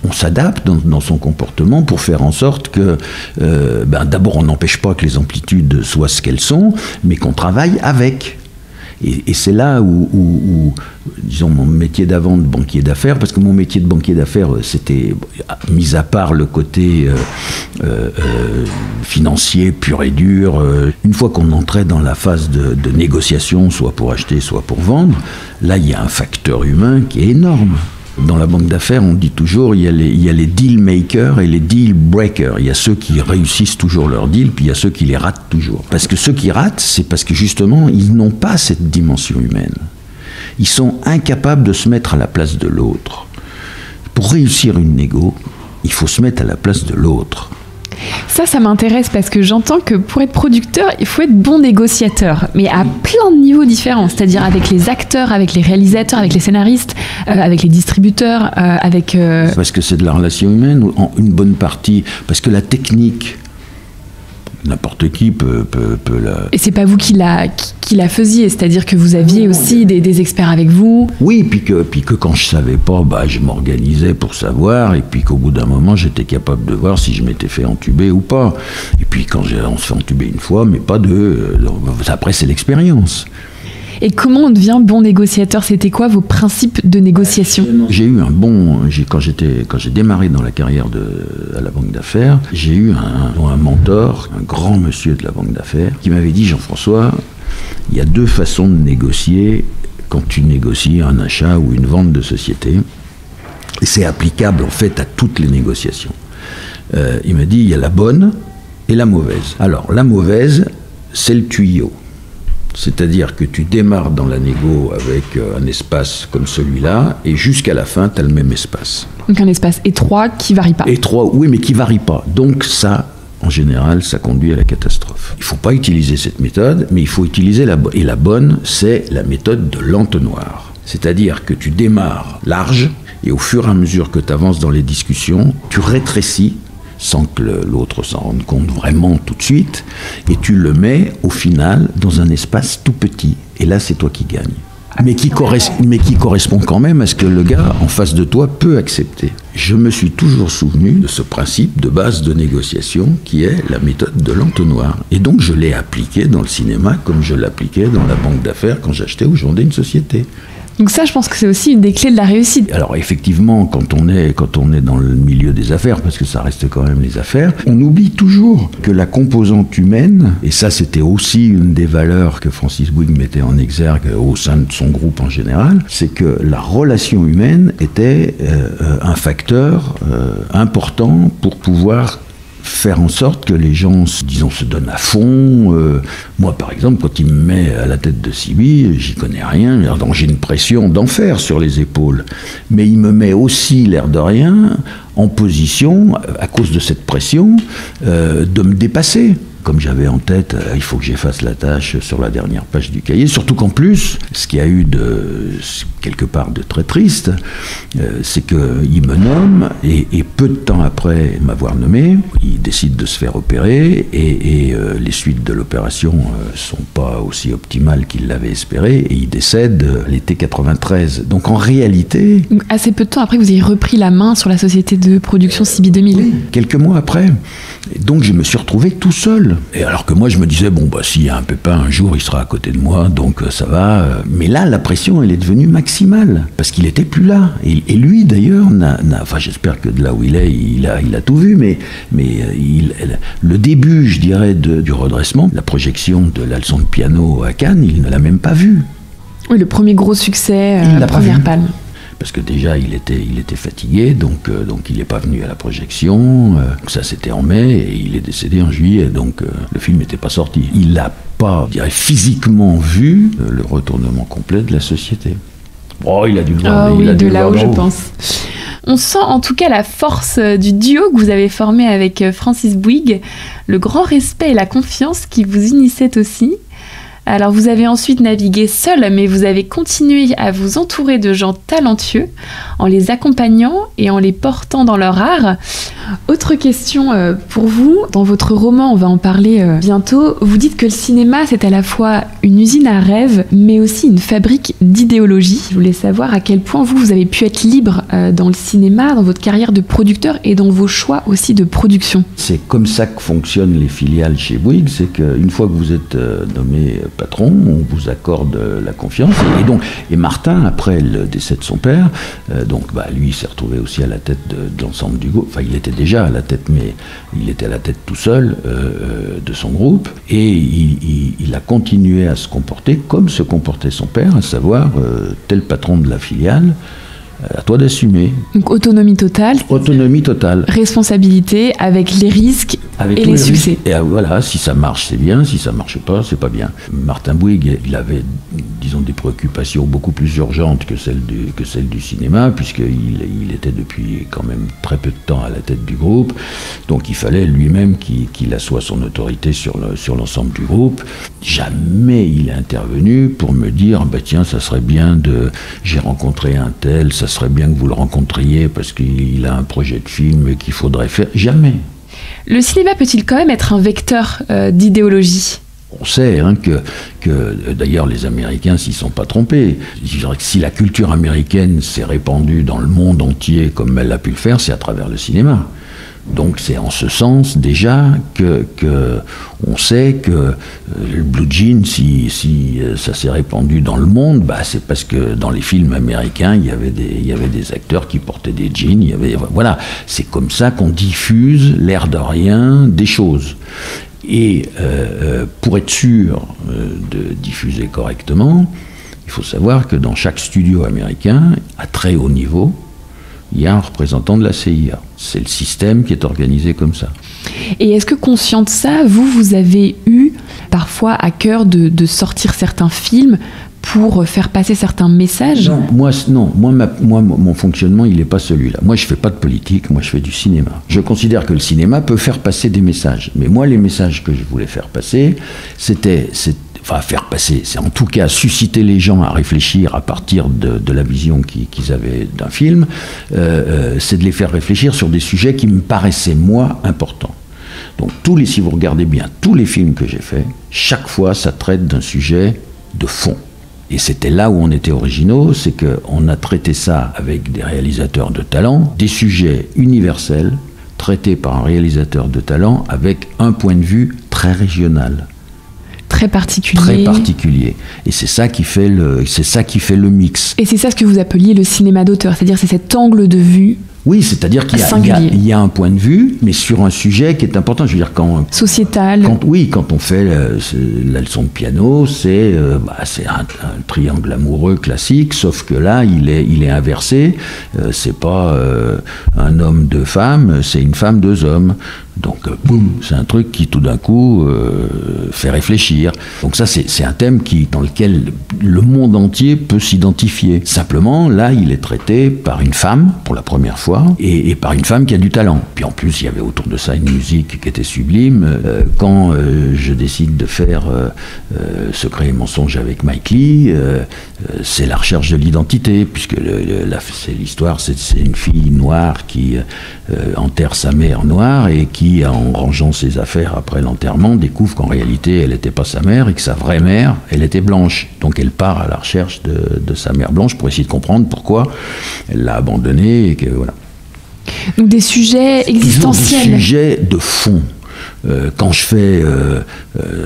on s'adapte dans son comportement pour faire en sorte que, d'abord, on n'empêche pas que les amplitudes soient ce qu'elles sont, mais qu'on travaille avec. Et c'est là où, disons, mon métier d'avant de banquier d'affaires, parce que mon métier de banquier d'affaires, c'était, mis à part le côté financier pur et dur, une fois qu'on entrait dans la phase de négociation, soit pour acheter, soit pour vendre, là, il y a un facteur humain qui est énorme. Dans la banque d'affaires, on dit toujours, il y a les deal makers et les deal breakers. Il y a ceux qui réussissent toujours leur deal, puis il y a ceux qui les ratent toujours. Parce que ceux qui ratent, c'est parce que justement, ils n'ont pas cette dimension humaine. Ils sont incapables de se mettre à la place de l'autre. Pour réussir une négo, il faut se mettre à la place de l'autre. Ça m'intéresse parce que j'entends que pour être producteur, il faut être bon négociateur, mais à plein de niveaux différents, c'est-à-dire avec les acteurs, avec les réalisateurs, avec les scénaristes, avec les distributeurs, avec... Parce que c'est de la relation humaine, une bonne partie, parce que la technique, n'importe qui peut la... Et c'est pas vous qui la faisiez, c'est-à-dire que vous aviez aussi des experts avec vous. Oui, puis que quand je savais pas, je m'organisais pour savoir, et puis qu'au bout d'un moment, j'étais capable de voir si je m'étais fait entuber ou pas. Et puis quand on se fait entuber une fois, mais pas deux, après c'est l'expérience. Et comment on devient bon négociateur ? C'était quoi vos principes de négociation ? J'ai eu quand j'ai démarré dans la carrière à la banque d'affaires, j'ai eu un mentor, un grand monsieur de la banque d'affaires, qui m'avait dit: Jean-François, il y a deux façons de négocier quand tu négocies un achat ou une vente de société, et c'est applicable en fait à toutes les négociations. Il m'a dit: il y a la bonne et la mauvaise. Alors la mauvaise, c'est le tuyau. C'est-à-dire que tu démarres dans la négo avec un espace comme celui-là, et jusqu'à la fin, tu as le même espace. Donc un espace étroit qui ne varie pas. Étroit, oui, mais qui ne varie pas. Donc ça, en général, ça conduit à la catastrophe. Il ne faut pas utiliser cette méthode, mais il faut utiliser la bonne. Et la bonne, c'est la méthode de l'entonnoir. C'est-à-dire que tu démarres large, et au fur et à mesure que tu avances dans les discussions, tu rétrécis sans que l'autre s'en rende compte vraiment tout de suite, et tu le mets au final dans un espace tout petit. Et là, c'est toi qui gagnes. Mais qui correspond quand même à ce que le gars en face de toi peut accepter. Je me suis toujours souvenu de ce principe de base de négociation qui est la méthode de l'entonnoir. Et donc je l'ai appliqué dans le cinéma comme je l'appliquais dans la banque d'affaires quand j'achetais ou je vendais une société. Donc ça, je pense que c'est aussi une des clés de la réussite. Alors effectivement, quand on est dans le milieu des affaires, parce que ça reste quand même les affaires, on oublie toujours que la composante humaine, et ça c'était aussi une des valeurs que Francis Bouygues mettait en exergue au sein de son groupe en général, c'est que la relation humaine était un facteur important pour pouvoir faire en sorte que les gens, disons, se donnent à fond. Moi, par exemple, quand il me met à la tête de Sibi, j'y connais rien, donc j'ai une pression d'enfer sur les épaules. Mais il me met aussi, l'air de rien, en position, à cause de cette pression, de me dépasser. Comme j'avais en tête, il faut que j'efface la tâche sur la dernière page du cahier. Surtout qu'en plus, ce qu'il y a eu quelque part de très triste, c'est qu'il me nomme, et peu de temps après m'avoir nommé, il décide de se faire opérer, et les suites de l'opération sont pas aussi optimales qu'il l'avait espéré, et il décède l'été 93. Donc en réalité... Donc, assez peu de temps après, vous avez repris la main sur la société de production Sibi 2000. Oui, quelques mois après. Et donc je me suis retrouvé tout seul. Et alors que moi je me disais, bon bah s'il y a un pépin un jour il sera à côté de moi, donc ça va. Mais là la pression elle est devenue maximale, parce qu'il était plus là. Et lui d'ailleurs, enfin j'espère que de là où il est, il a tout vu, mais le début je dirais du redressement, la projection de la leçon de piano à Cannes, il ne l'a même pas vu. Oui, le premier gros succès, la première palme. Parce que déjà il était fatigué, donc il n'est pas venu à la projection. Ça c'était en mai et il est décédé en juillet, donc le film n'était pas sorti. Il n'a pas, je dirais, physiquement vu le retournement complet de la société. Oh, il a dû le voir. Oh, oui, de là-haut, je pense. On sent en tout cas la force du duo que vous avez formé avec Francis Bouygues, le grand respect et la confiance qui vous unissaient aussi. Alors vous avez ensuite navigué seul, mais vous avez continué à vous entourer de gens talentueux, en les accompagnant et en les portant dans leur art. Autre question pour vous, dans votre roman, on va en parler bientôt, vous dites que le cinéma c'est à la fois une usine à rêves, mais aussi une fabrique d'idéologie. Je voulais savoir à quel point vous avez pu être libre dans le cinéma, dans votre carrière de producteur et dans vos choix aussi de production. C'est comme ça que fonctionnent les filiales chez Bouygues, c'est qu'une fois que vous êtes nommé patron, on vous accorde la confiance. Et Martin, après le décès de son père, lui, il s'est retrouvé aussi à la tête de l'ensemble du groupe. Enfin, il était déjà à la tête, mais il était à la tête tout seul de son groupe. Et il a continué à se comporter comme se comportait son père, à savoir tel patron de la filiale. À toi d'assumer. Donc autonomie totale. Autonomie totale. Responsabilité avec les risques et les succès. Et voilà, si ça marche, c'est bien. Si ça marche pas, c'est pas bien. Martin Bouygues, il avait, disons, des préoccupations beaucoup plus urgentes que celles du cinéma, puisqu'il était depuis quand même très peu de temps à la tête du groupe. Donc il fallait lui-même qu'il assoie son autorité sur l'ensemble du groupe. Jamais il est intervenu pour me dire, tiens, ça serait bien j'ai rencontré un tel, ça serait bien que vous le rencontriez parce qu'il a un projet de film qu'il faudrait faire. Jamais. Le cinéma peut-il quand même être un vecteur d'idéologie ? On sait que d'ailleurs les Américains s'y sont pas trompés. Je dirais que si la culture américaine s'est répandue dans le monde entier comme elle a pu le faire, c'est à travers le cinéma. Donc c'est en ce sens déjà que on sait que le blue jean, si ça s'est répandu dans le monde, c'est parce que dans les films américains il y avait des acteurs qui portaient des jeans. Voilà, c'est comme ça qu'on diffuse l'air de rien des choses. Et pour être sûr de diffuser correctement, il faut savoir que dans chaque studio américain, à très haut niveau, il y a un représentant de la CIA. C'est le système qui est organisé comme ça. Et est-ce que conscient de ça, vous avez eu parfois à cœur de sortir certains films pour faire passer certains messages ? Non, moi, mon fonctionnement, il n'est pas celui-là. Moi, je ne fais pas de politique, moi, je fais du cinéma. Je considère que le cinéma peut faire passer des messages. Mais moi, les messages que je voulais faire passer, c'était enfin faire passer, c'est en tout cas susciter les gens à réfléchir à partir de la vision qu'ils avaient d'un film, c'est de les faire réfléchir sur des sujets qui me paraissaient, moi, importants. Donc si vous regardez bien, tous les films que j'ai faits, chaque fois, ça traite d'un sujet de fond. Et c'était là où on était originaux, c'est qu'on a traité ça avec des réalisateurs de talent, des sujets universels, traités par un réalisateur de talent avec un point de vue très régional. Très particulier. Très particulier. Et c'est ça qui fait le mix. Et c'est ça ce que vous appeliez le cinéma d'auteur, c'est-à-dire c'est cet angle de vue. Oui, c'est-à-dire qu'il y a un point de vue, mais sur un sujet qui est important. Je veux dire, sociétal. Quand on fait la leçon de piano, c'est un triangle amoureux classique, sauf que là, il est inversé. C'est pas un homme, deux femmes, c'est une femme, deux hommes. Donc, boum, c'est un truc qui, tout d'un coup, fait réfléchir. Donc ça, c'est un thème dans lequel le monde entier peut s'identifier. Simplement, là, il est traité par une femme, pour la première fois, et par une femme qui a du talent. Puis en plus, il y avait autour de ça une musique qui était sublime. Quand je décide de faire Secret et mensonge avec Mike Leigh, c'est la recherche de l'identité, puisque c'est l'histoire, c'est une fille noire qui enterre sa mère noire et qui, en rangeant ses affaires après l'enterrement, découvre qu'en réalité, elle n'était pas sa mère et que sa vraie mère, elle était blanche. Donc elle part à la recherche de sa mère blanche pour essayer de comprendre pourquoi elle l'a abandonnée et que voilà. Donc des sujets existentiels. Des sujets de fond. Quand je fais,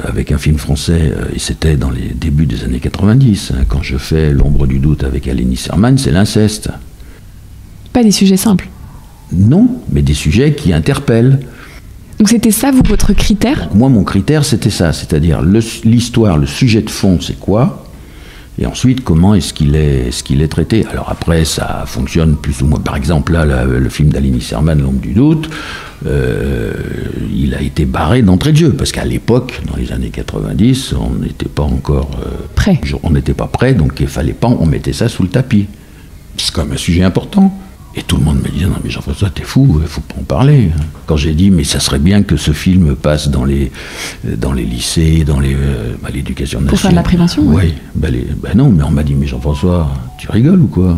avec un film français, et c'était dans les débuts des années 90, quand je fais L'ombre du doute avec Alénie Serman, c'est l'inceste. Pas des sujets simples. Non, mais des sujets qui interpellent. Donc c'était ça, vous, votre critère ? Moi, mon critère, c'était ça, c'est-à-dire l'histoire, le sujet de fond, c'est quoi ? Et ensuite, comment est-ce qu'il est traité ? Alors après, ça fonctionne plus ou moins. Par exemple, là, le film d'Alénie Serman, L'ombre du doute, il a été barré d'entrée de jeu, parce qu'à l'époque, dans les années 90, on n'était pas encore... prêt. On n'était pas prêt, donc il fallait pas, on mettait ça sous le tapis. C'est quand même un sujet important. Et tout le monde me disait, non mais Jean-François, t'es fou, il faut pas en parler. Quand j'ai dit, mais ça serait bien que ce film passe dans les lycées, dans l'éducation nationale. Pour faire de la prévention. Oui, non, mais on m'a dit, mais Jean-François, tu rigoles ou quoi ?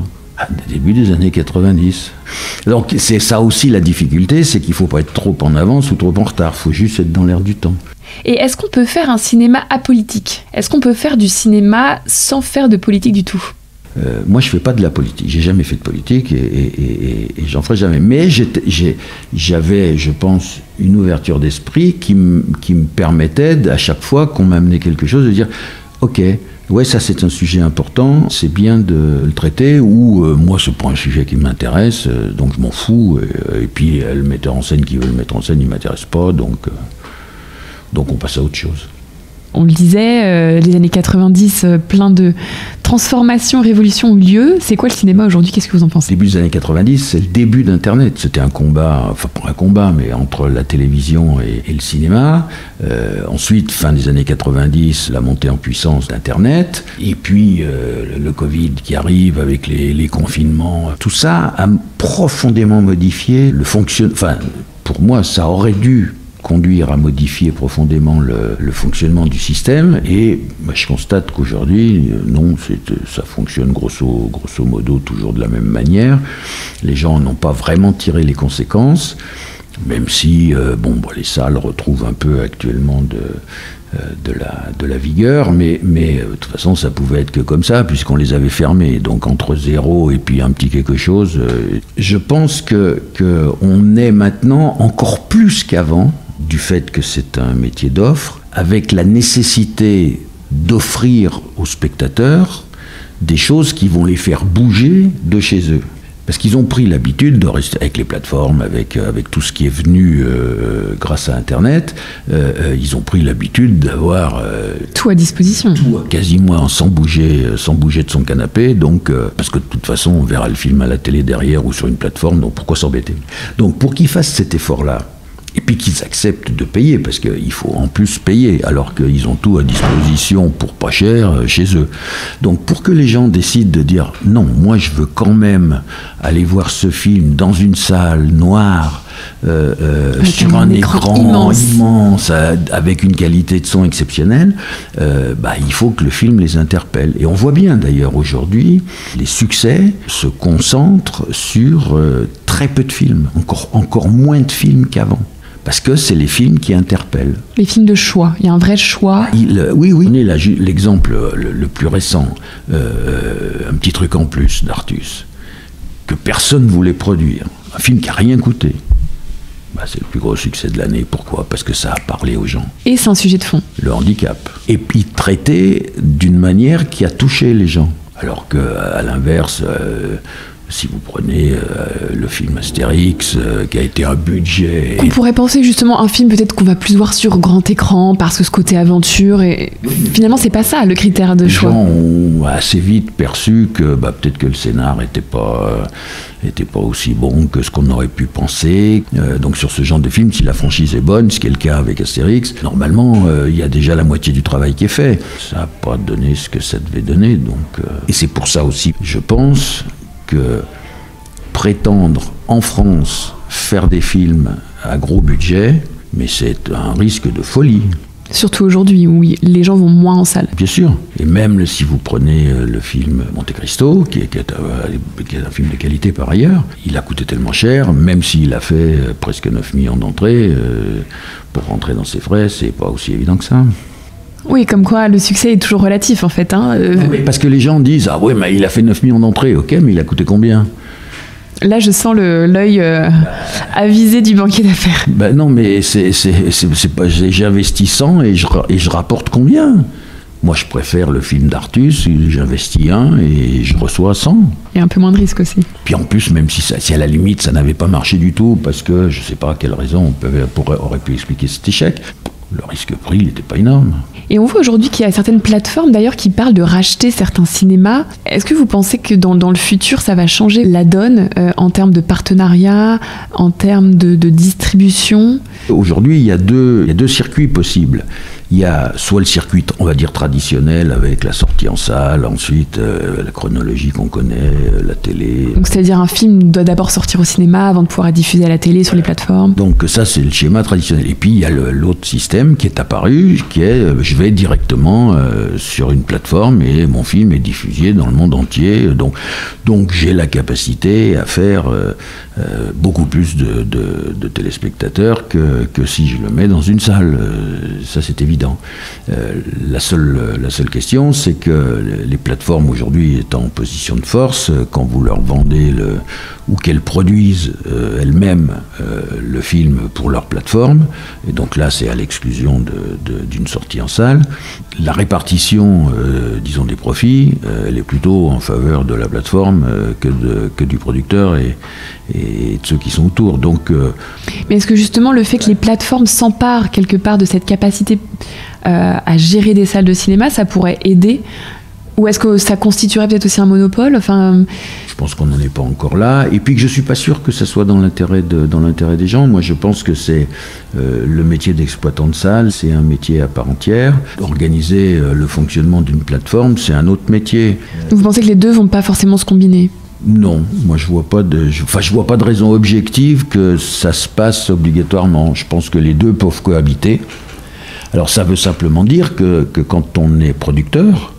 Début des années 90. Donc c'est ça aussi la difficulté, c'est qu'il ne faut pas être trop en avance ou trop en retard, il faut juste être dans l'air du temps. Et est-ce qu'on peut faire un cinéma apolitique ? Est-ce qu'on peut faire du cinéma sans faire de politique du tout ? Moi, je ne fais pas de la politique. J'ai jamais fait de politique et j'en ferai jamais. Mais j'avais, je pense, une ouverture d'esprit qui me permettait, à chaque fois qu'on m'amenait quelque chose, de dire « Ok, ouais, ça c'est un sujet important, c'est bien de le traiter » ou « Moi, ce n'est pas un sujet qui m'intéresse, donc je m'en fous. » Et puis, le metteur en scène qui veut le mettre en scène, il ne m'intéresse pas, donc on passe à autre chose. On le disait, les années 90, plein de transformations, révolutions ont eu lieu. C'est quoi le cinéma aujourd'hui ? Qu'est-ce que vous en pensez ? Début des années 90, c'est le début d'Internet. C'était un combat, enfin pas un combat, mais entre la télévision et le cinéma. Ensuite, fin des années 90, la montée en puissance d'Internet. Et puis, le Covid qui arrive avec les confinements. Tout ça a profondément modifié le fonctionnement. Enfin, pour moi, ça aurait dû conduire à modifier profondément le fonctionnement du système, et je constate qu'aujourd'hui, non, ça fonctionne grosso modo toujours de la même manière. Les gens n'ont pas vraiment tiré les conséquences, même si les salles retrouvent un peu actuellement de la vigueur, mais de toute façon ça pouvait être que comme ça, puisqu'on les avait fermés. Donc entre 0 et puis un petit quelque chose, je pense qu'on est maintenant encore plus qu'avant, du fait que c'est un métier d'offre, avec la nécessité d'offrir aux spectateurs des choses qui vont les faire bouger de chez eux. Parce qu'ils ont pris l'habitude de rester avec les plateformes, avec tout ce qui est venu grâce à Internet, ils ont pris l'habitude d'avoir... tout à disposition. Tout quasiment sans bouger de son canapé, donc, parce que de toute façon, on verra le film à la télé derrière ou sur une plateforme, donc pourquoi s'embêter ? Donc pour qu'ils fassent cet effort-là, et puis qu'ils acceptent de payer, parce qu'il faut en plus payer, alors qu'ils ont tout à disposition pour pas cher chez eux. Donc pour que les gens décident de dire non, moi je veux quand même aller voir ce film dans une salle noire, sur un écran immense avec une qualité de son exceptionnelle, il faut que le film les interpelle. Et on voit bien d'ailleurs aujourd'hui, les succès se concentrent sur très peu de films, encore moins de films qu'avant. Parce que c'est les films qui interpellent. Les films de choix, il y a un vrai choix. Oui. On est l'exemple le plus récent, un petit truc en plus d'Artus, que personne ne voulait produire. Un film qui n'a rien coûté. C'est le plus gros succès de l'année. Pourquoi ? Parce que ça a parlé aux gens. Et c'est un sujet de fond. Le handicap. Et puis traité d'une manière qui a touché les gens. Alors qu'à l'inverse... si vous prenez le film Astérix, qui a été un budget... On pourrait penser justement un film peut-être qu'on va plus voir sur grand écran, parce que ce côté aventure, et finalement c'est pas ça le critère de choix. Les gens ont assez vite perçu que peut-être que le scénar n'était pas aussi bon que ce qu'on aurait pu penser. Donc sur ce genre de film, si la franchise est bonne, ce qui est le cas avec Astérix, normalement il y a déjà la moitié du travail qui est fait. Ça n'a pas donné ce que ça devait donner. Et c'est pour ça aussi, je pense... que prétendre en France faire des films à gros budget, mais c'est un risque de folie. Surtout aujourd'hui, où les gens vont moins en salle. Bien sûr. Et même si vous prenez le film Monte Cristo, qui est un film de qualité par ailleurs, il a coûté tellement cher, même s'il a fait presque 9 millions d'entrées, pour rentrer dans ses frais, c'est pas aussi évident que ça. Oui, comme quoi le succès est toujours relatif en fait. Oui, parce que les gens disent « Ah ouais, mais il a fait 9 millions d'entrées, ok, mais il a coûté combien ?» Là, je sens l'œil avisé du banquier d'affaires. Non, mais c'est pas, j'ai investi 100 et je rapporte combien ? Moi, je préfère le film d'Artus, j'investis 1 et je reçois 100. Il y a un peu moins de risque aussi. Puis en plus, même si à la limite ça n'avait pas marché du tout, parce que je ne sais pas à quelle raison aurait pu expliquer cet échec, le risque-prix, il n'était pas énorme. Et on voit aujourd'hui qu'il y a certaines plateformes d'ailleurs qui parlent de racheter certains cinémas. Est-ce que vous pensez que dans le futur, ça va changer la donne en termes de partenariat, en termes de distribution ? Aujourd'hui, il y a deux circuits possibles. Il y a soit le circuit, on va dire, traditionnel, avec la sortie en salle, ensuite la chronologie qu'on connaît, la télé. Donc c'est-à-dire un film doit d'abord sortir au cinéma avant de pouvoir être diffusé à la télé, sur les plateformes. Donc ça, c'est le schéma traditionnel. Et puis il y a l'autre système qui est apparu, qui est, je vais directement sur une plateforme et mon film est diffusé dans le monde entier. Donc j'ai la capacité à faire beaucoup plus de téléspectateurs que si je le mets dans une salle. Ça, c'est évident. La seule question, c'est que les plateformes aujourd'hui étant en position de force, quand vous leur vendez ou qu'elles produisent elles-mêmes le film pour leur plateforme, et donc là c'est à l'exclusion d'une sortie en salle, la répartition, disons, des profits, elle est plutôt en faveur de la plateforme que du producteur et de ceux qui sont autour. Donc, mais est-ce que justement le fait que les plateformes s'emparent quelque part de cette capacité à gérer des salles de cinéma, ça pourrait aider ? Ou est-ce que ça constituerait peut-être aussi un monopole ? Je pense qu'on n'en est pas encore là. Et puis que je ne suis pas sûr que ça soit dans l'intérêt des gens. Moi, je pense que c'est le métier d'exploitant de salle, c'est un métier à part entière. Organiser le fonctionnement d'une plateforme, c'est un autre métier. Vous pensez que les deux ne vont pas forcément se combiner ? Non, moi je vois pas de raison objective que ça se passe obligatoirement. Je pense que les deux peuvent cohabiter. Alors ça veut simplement dire que quand on est producteur,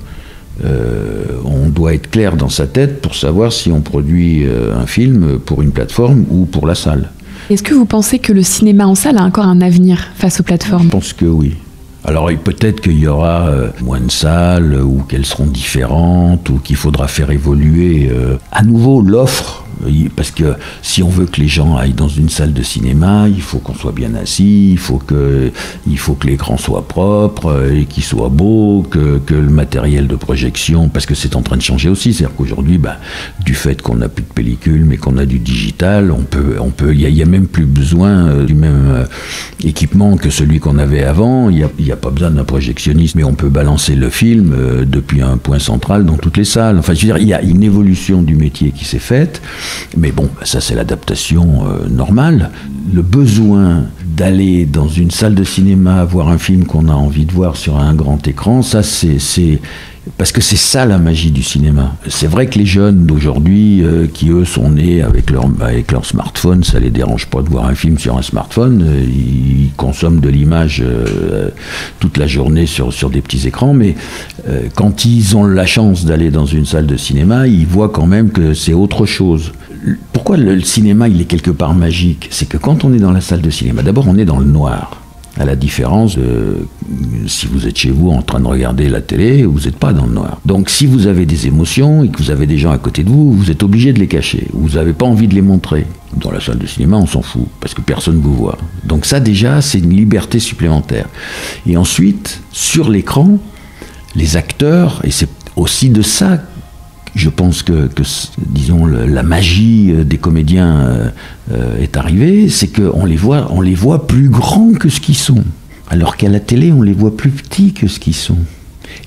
on doit être clair dans sa tête pour savoir si on produit un film pour une plateforme ou pour la salle. Est-ce que vous pensez que le cinéma en salle a encore un avenir face aux plateformes ? Je pense que oui. Alors peut-être qu'il y aura moins de salles, ou qu'elles seront différentes, ou qu'il faudra faire évoluer à nouveau l'offre. Parce que si on veut que les gens aillent dans une salle de cinéma, il faut qu'on soit bien assis, il faut que l'écran soit propre et qu'il soit beau, que le matériel de projection, parce que c'est en train de changer aussi, c'est-à-dire qu'aujourd'hui, du fait qu'on n'a plus de pellicule mais qu'on a du digital, il y a même plus besoin du même équipement que celui qu'on avait avant. Il y a pas besoin d'un projectionniste, mais on peut balancer le film depuis un point central dans toutes les salles. Enfin, je veux dire, il y a une évolution du métier qui s'est faite. Mais bon, ça c'est l'adaptation normale. Le besoin d'aller dans une salle de cinéma voir un film qu'on a envie de voir sur un grand écran, ça c'est Parce que c'est ça la magie du cinéma. C'est vrai que les jeunes d'aujourd'hui, qui eux sont nés avec leur smartphone, ça les dérange pas de voir un film sur un smartphone. Ils consomment de l'image toute la journée sur des petits écrans, mais quand ils ont la chance d'aller dans une salle de cinéma, ils voient quand même que c'est autre chose. Pourquoi le cinéma il est quelque part magique? C'est que quand on est dans la salle de cinéma, d'abord on est dans le noir. À la différence de si vous êtes chez vous en train de regarder la télé, vous n'êtes pas dans le noir. Donc si vous avez des émotions et que vous avez des gens à côté de vous, vous êtes obligé de les cacher. Vous n'avez pas envie de les montrer. Dans la salle de cinéma, on s'en fout, parce que personne ne vous voit. Donc ça déjà, c'est une liberté supplémentaire. Et ensuite, sur l'écran, les acteurs, et c'est aussi de ça, je pense que disons, la magie des comédiens est arrivée, c'est qu'on les voit plus grands que ce qu'ils sont. Alors qu'à la télé, on les voit plus petits que ce qu'ils sont.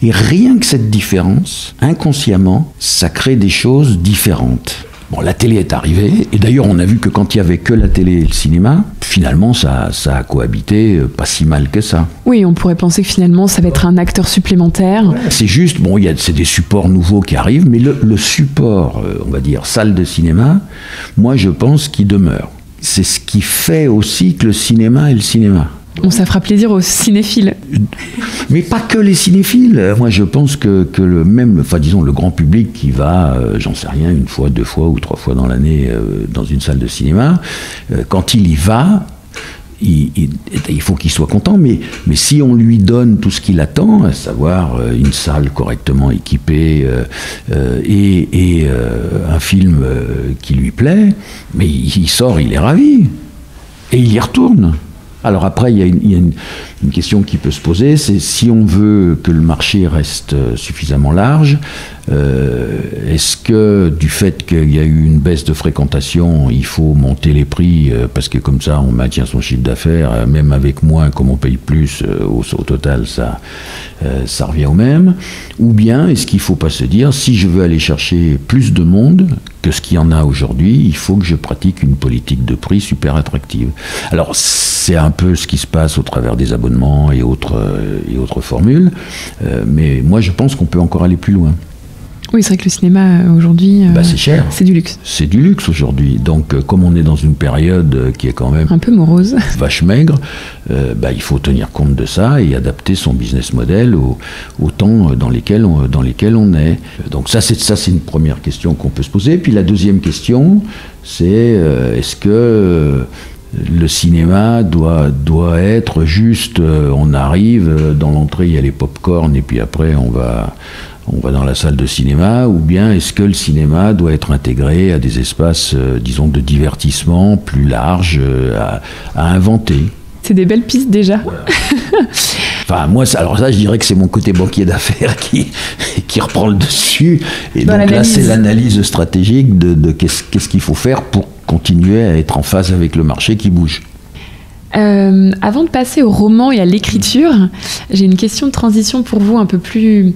Et rien que cette différence, inconsciemment, ça crée des choses différentes. Bon, la télé est arrivée, et d'ailleurs on a vu que quand il n'y avait que la télé et le cinéma, finalement ça a cohabité pas si mal que ça. Oui, on pourrait penser que finalement ça va être un acteur supplémentaire. C'est juste, bon, c'est des supports nouveaux qui arrivent, mais le support, on va dire, salle de cinéma, moi je pense qu'il demeure. C'est ce qui fait aussi que le cinéma est le cinéma. Bon, ça fera plaisir aux cinéphiles. Mais pas que les cinéphiles. Moi, je pense que le grand public qui va, j'en sais rien, une fois, 2 fois ou 3 fois dans l'année dans une salle de cinéma, quand il y va, il faut qu'il soit content. Mais si on lui donne tout ce qu'il attend, à savoir une salle correctement équipée et un film qui lui plaît, mais il sort, il est ravi. Et il y retourne. Alors après, il y a une question qui peut se poser, c'est si on veut que le marché reste suffisamment large, est-ce que du fait qu'il y a eu une baisse de fréquentation, il faut monter les prix parce que comme ça on maintient son chiffre d'affaires, même avec moins, comme on paye plus, au total ça revient au même, ou bien est-ce qu'il ne faut pas se dire, si je veux aller chercher plus de monde que ce qu'il y en a aujourd'hui, il faut que je pratique une politique de prix super attractive. Alors c'est un peu ce qui se passe au travers des abonnements et autres formules, mais moi je pense qu'on peut encore aller plus loin. Oui, c'est vrai que le cinéma aujourd'hui, c'est cher. C'est du luxe. C'est du luxe aujourd'hui. Donc, comme on est dans une période qui est quand même un peu morose, vache maigre, il faut tenir compte de ça et adapter son business model au temps dans lesquels on est. Donc ça, c'est une première question qu'on peut se poser. Puis la deuxième question, c'est est-ce que le cinéma doit être juste, on arrive, dans l'entrée il y a les pop-corn et puis après on va dans la salle de cinéma, ou bien est-ce que le cinéma doit être intégré à des espaces, disons, de divertissement plus larges à inventer? C'est des belles pistes déjà. Voilà. Enfin, moi, alors ça, je dirais que c'est mon côté banquier d'affaires qui reprend le dessus. Et donc là, c'est l'analyse stratégique de qu'est-ce qu'il faut faire pour continuer à être en phase avec le marché qui bouge. Avant de passer au roman et à l'écriture, j'ai une question de transition pour vous un peu plus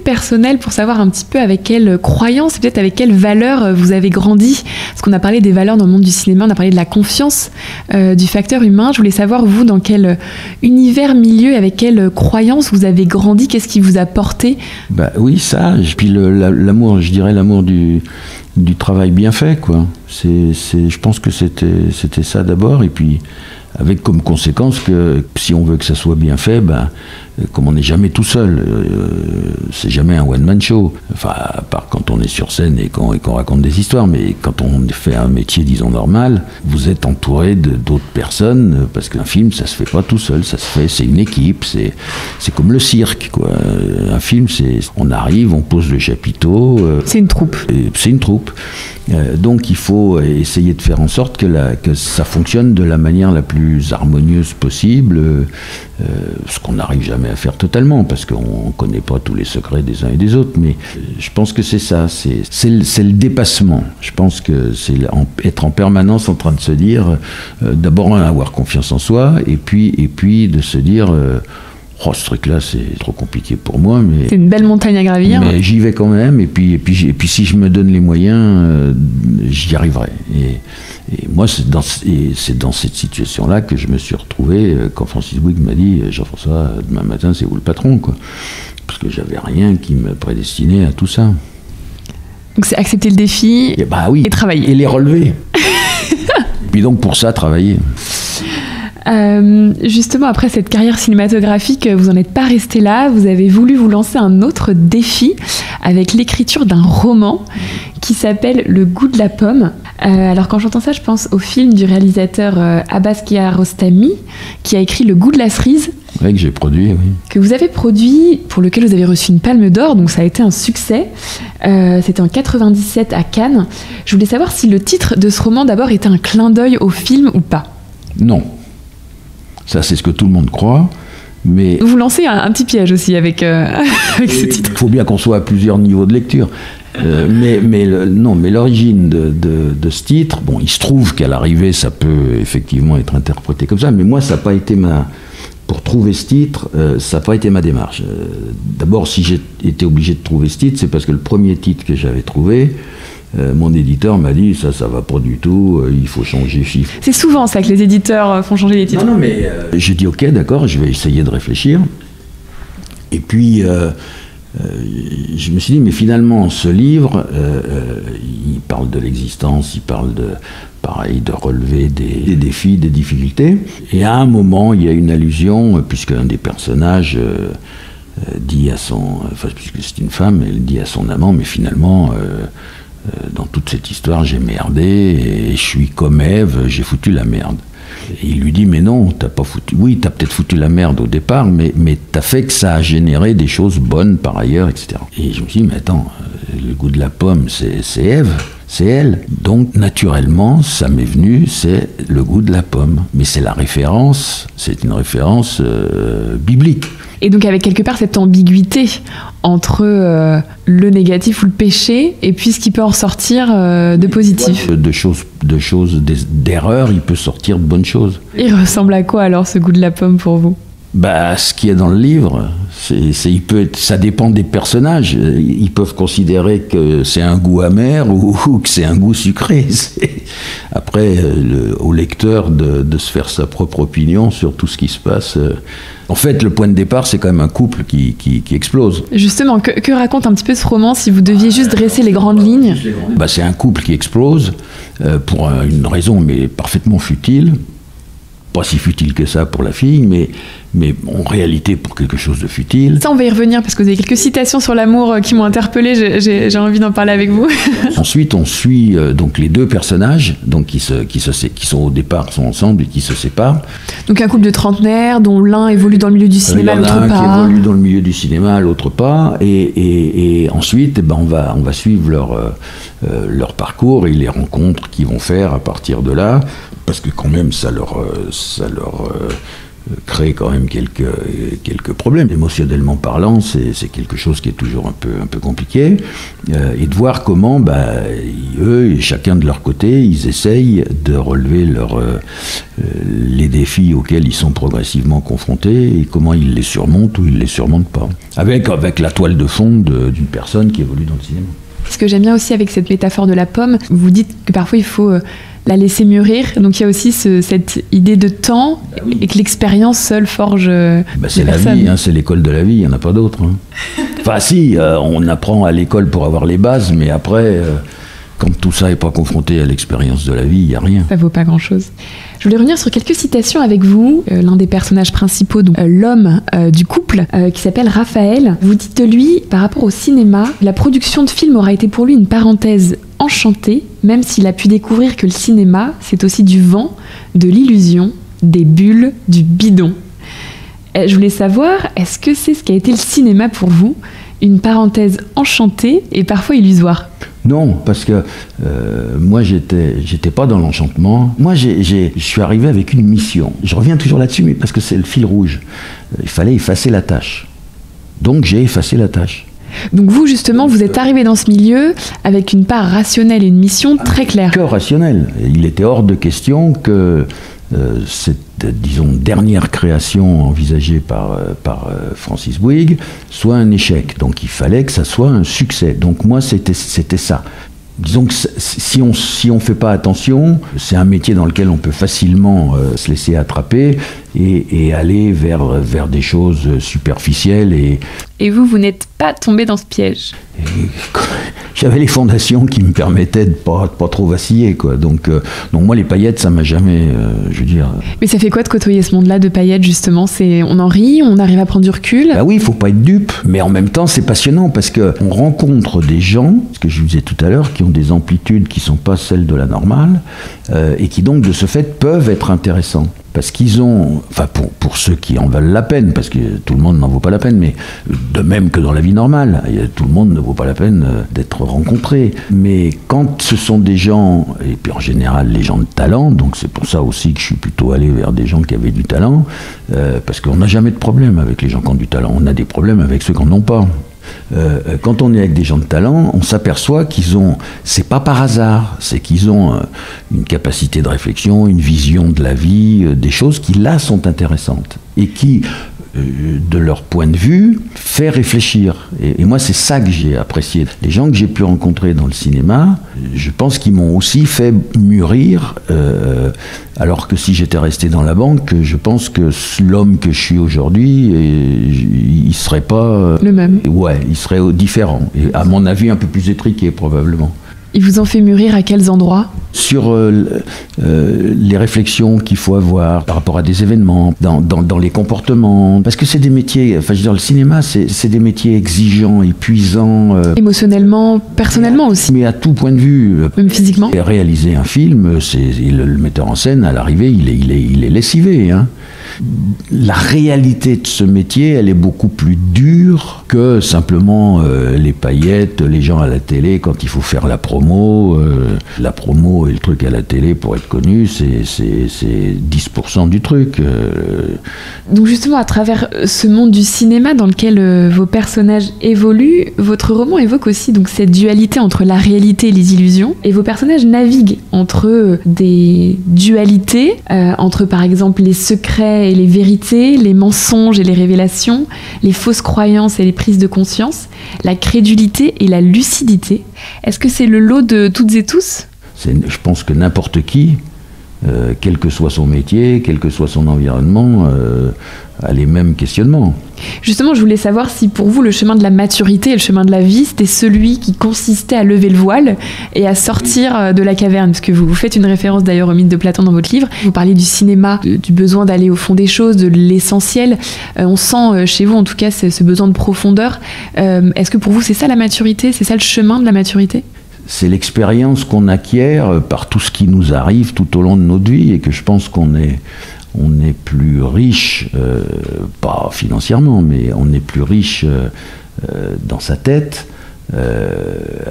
personnelle, pour savoir un petit peu avec quelles croyances, peut-être avec quelles valeurs vous avez grandi. Parce qu'on a parlé des valeurs dans le monde du cinéma, on a parlé de la confiance, du facteur humain. Je voulais savoir, vous, dans quel univers, milieu, avec quelles croyances vous avez grandi, qu'est-ce qui vous a porté? Oui, ça, puis l'amour, je dirais l'amour du travail bien fait, quoi. Je pense que c'était ça d'abord, et puis avec comme conséquence que si on veut que ça soit bien fait, comme on n'est jamais tout seul, c'est jamais un one-man show. Enfin, à part quand on est sur scène et qu'on raconte des histoires, mais quand on fait un métier, disons, normal, vous êtes entouré d'autres personnes, parce qu'un film, ça se fait pas tout seul, c'est une équipe, c'est comme le cirque, quoi. Un film, on arrive, on pose le chapiteau. C'est une troupe. C'est une troupe. Donc il faut essayer de faire en sorte que ça fonctionne de la manière la plus harmonieuse possible, ce qu'on n'arrive jamais à faire totalement, parce qu'on ne connaît pas tous les secrets des uns et des autres, mais je pense que c'est ça, c'est le dépassement. Je pense que c'est être en permanence en train de se dire, d'abord avoir confiance en soi, et puis de se dire... ce truc-là, c'est trop compliqué pour moi, mais... C'est une belle montagne à gravir. Mais j'y vais quand même, et puis si je me donne les moyens, j'y arriverai. Et moi, c'est dans cette situation-là que je me suis retrouvé, quand Francis Bouygues m'a dit « Jean-François, demain matin, c'est vous le patron, quoi ». parce que j'avais rien qui me prédestinait à tout ça. Donc c'est accepter le défi oui, et travailler. Et les relever. Et puis donc pour ça, travailler. Justement, après cette carrière cinématographique, vous n'en êtes pas resté là. Vous avez voulu vous lancer un autre défi avec l'écriture d'un roman qui s'appelle Le goût de la pomme. Alors quand j'entends ça, je pense au film du réalisateur Abbas Kiarostami qui a écrit Le goût de la cerise. Oui, que j'ai produit, oui. Que vous avez produit, pour lequel vous avez reçu une Palme d'Or, donc ça a été un succès. C'était en 97 à Cannes. Je voulais savoir si le titre de ce roman d'abord était un clin d'œil au film ou pas. Non. Ça, c'est ce que tout le monde croit, mais... Vous lancez un petit piège aussi avec ce titre. Il faut bien qu'on soit à plusieurs niveaux de lecture. Mais l'origine de ce titre, bon, il se trouve qu'à l'arrivée, ça peut effectivement être interprété comme ça, mais moi, ça n'a pas été pour trouver ce titre, ça n'a pas été ma démarche. D'abord, si j'ai été obligé de trouver ce titre, c'est parce que le premier titre que j'avais trouvé, mon éditeur m'a dit ça va pas du tout, il faut changer chiffre. C'est souvent ça que les éditeurs font changer les titres. Non, mais j'ai dit ok, d'accord, je vais essayer de réfléchir. Et puis je me suis dit mais finalement ce livre, il parle de l'existence, il parle de relever des défis, des difficultés. Et à un moment, il y a une allusion, puisqu'un des personnages dit à puisque c'est une femme, elle dit à son amant, mais finalement, dans toute cette histoire, j'ai merdé, et je suis comme Ève, j'ai foutu la merde. Et il lui dit, mais non, t'as pas foutu... Oui, t'as peut-être foutu la merde au départ, mais t'as fait que ça a généré des choses bonnes par ailleurs, etc. Et je me suis dit, mais attends, le goût de la pomme, c'est Ève, c'est elle. Donc, naturellement, ça m'est venu, c'est le goût de la pomme. Mais c'est une référence biblique. Et donc avec quelque part cette ambiguïté entre le négatif ou le péché et puis ce qui peut en sortir de positif. D'erreurs, il peut sortir de bonnes choses. Il ressemble à quoi alors ce goût de la pomme pour vous ? Ce qu'il y a dans le livre, ça dépend des personnages. Ils peuvent considérer que c'est un goût amer ou que c'est un goût sucré. Après, au lecteur de se faire sa propre opinion sur tout ce qui se passe. En fait, le point de départ, c'est quand même un couple qui explose. Justement, que raconte un petit peu ce roman si vous deviez juste dresser les grandes lignes ? C'est un couple qui explose pour une raison mais parfaitement futile. Pas si futile que ça pour la fille, mais en réalité pour quelque chose de futile. Ça, on va y revenir parce que vous avez quelques citations sur l'amour qui m'ont interpellée. J'ai envie d'en parler avec vous. Ensuite, on suit donc les deux personnages, donc qui sont au départ sont ensemble et qui se séparent. Donc un couple de trentenaires dont l'un évolue dans le milieu du cinéma, l'autre pas. Il y en a un qui évolue dans le milieu du cinéma, l'autre pas. Et ensuite, on va suivre leur parcours et les rencontres qu'ils vont faire à partir de là. Parce que quand même, ça leur crée quand même quelques problèmes. Émotionnellement parlant, c'est quelque chose qui est toujours un peu compliqué. Et de voir comment, eux, et chacun de leur côté, ils essayent de relever les défis auxquels ils sont progressivement confrontés et comment ils les surmontent ou ils les surmontent pas. Avec la toile de fond d'une personne qui évolue dans le cinéma. Ce que j'aime bien aussi avec cette métaphore de la pomme, vous dites que parfois il faut la laisser mûrir, donc il y a aussi cette idée de temps et que l'expérience seule forge c'est la vie, c'est l'école de la vie, il n'y en a pas d'autre. Enfin si, on apprend à l'école pour avoir les bases, mais après, quand tout ça n'est pas confronté à l'expérience de la vie, il n'y a rien. Ça vaut pas grand-chose. Je voulais revenir sur quelques citations avec vous. L'un des personnages principaux, donc l'homme du couple, qui s'appelle Raphaël. Vous dites de lui, par rapport au cinéma, la production de films aura été pour lui une parenthèse enchantée, même s'il a pu découvrir que le cinéma, c'est aussi du vent, de l'illusion, des bulles, du bidon. Je voulais savoir, est-ce que c'est ce qu'a été le cinéma pour vous ? Une parenthèse enchantée et parfois illusoire ? Non, parce que moi, j'étais pas dans l'enchantement. Moi, je suis arrivé avec une mission. Je reviens toujours là-dessus, mais parce que c'est le fil rouge. Il fallait effacer la tâche. Donc, j'ai effacé la tâche. Donc vous, justement, vous êtes arrivé dans ce milieu avec une part rationnelle et une mission très claire. Que rationnelle. Il était hors de question que cette, disons, dernière création envisagée par Francis Bouygues soit un échec. Donc il fallait que ça soit un succès. Donc moi, c'était ça. Disons que si on fait pas attention, c'est un métier dans lequel on peut facilement se laisser attraper. et aller vers des choses superficielles. Et vous n'êtes pas tombé dans ce piège? J'avais les fondations qui me permettaient de pas trop vaciller, quoi. Donc moi, les paillettes, ça m'a jamais, je veux dire... Mais ça fait quoi de côtoyer ce monde-là de paillettes, justement? On en rit, on arrive à prendre du recul? Bah oui, il faut pas être dupe, mais en même temps, c'est passionnant parce qu'on rencontre des gens, ce que je vous disais tout à l'heure, qui ont des amplitudes qui sont pas celles de la normale, et qui donc, de ce fait, peuvent être intéressants. Parce qu'ils ont, enfin pour ceux qui en valent la peine, parce que tout le monde n'en vaut pas la peine, mais de même que dans la vie normale, tout le monde ne vaut pas la peine d'être rencontré. Mais quand ce sont des gens, et puis en général les gens de talent, donc c'est pour ça aussi que je suis plutôt allé vers des gens qui avaient du talent, parce qu'on n'a jamais de problème avec les gens qui ont du talent, on a des problèmes avec ceux qui n'en ont pas. Quand on est avec des gens de talent, on s'aperçoit qu'ils ont, c'est pas par hasard, c'est qu'ils ont une capacité de réflexion, une vision de la vie, des choses qui là sont intéressantes et qui, de leur point de vue, fait réfléchir. Et moi, c'est ça que j'ai apprécié. Les gens que j'ai pu rencontrer dans le cinéma, je pense qu'ils m'ont aussi fait mûrir, alors que si j'étais resté dans la banque, je pense que l'homme que je suis aujourd'hui, il serait pas... le même. Ouais, il serait différent. Et à mon avis, un peu plus étriqué, probablement. Il vous en fait mûrir à quels endroits? Sur les réflexions qu'il faut avoir par rapport à des événements, dans les comportements. Parce que c'est des métiers, enfin je veux dire, le cinéma, c'est des métiers exigeants, épuisants. Émotionnellement, personnellement aussi. Mais à tout point de vue. Même physiquement. Réaliser un film, le metteur en scène, à l'arrivée, il est lessivé, hein. La réalité de ce métier, elle est beaucoup plus dure que simplement les paillettes, les gens à la télé, quand il faut faire la promo. La promo et le truc à la télé, pour être connu, c'est 10% du truc. Donc justement, à travers ce monde du cinéma dans lequel vos personnages évoluent, votre roman évoque aussi donc cette dualité entre la réalité et les illusions. Et vos personnages naviguent entre des dualités, entre par exemple les secrets et les vérités, les mensonges et les révélations, les fausses croyances et les prises de conscience, la crédulité et la lucidité. Est-ce que c'est le lot de toutes et tous? Je pense que n'importe qui, quel que soit son métier, quel que soit son environnement, a les mêmes questionnements. Justement, je voulais savoir si pour vous le chemin de la maturité et le chemin de la vie, c'était celui qui consistait à lever le voile et à sortir de la caverne, parce que vous faites une référence d'ailleurs au mythe de Platon dans votre livre. Vous parlez du cinéma, du besoin d'aller au fond des choses, de l'essentiel. On sent chez vous en tout cas ce besoin de profondeur. Est-ce que pour vous c'est ça la maturité? C'est ça le chemin de la maturité? C'est l'expérience qu'on acquiert par tout ce qui nous arrive tout au long de notre vie, et que je pense qu'on est plus riche, pas financièrement, mais on est plus riche dans sa tête,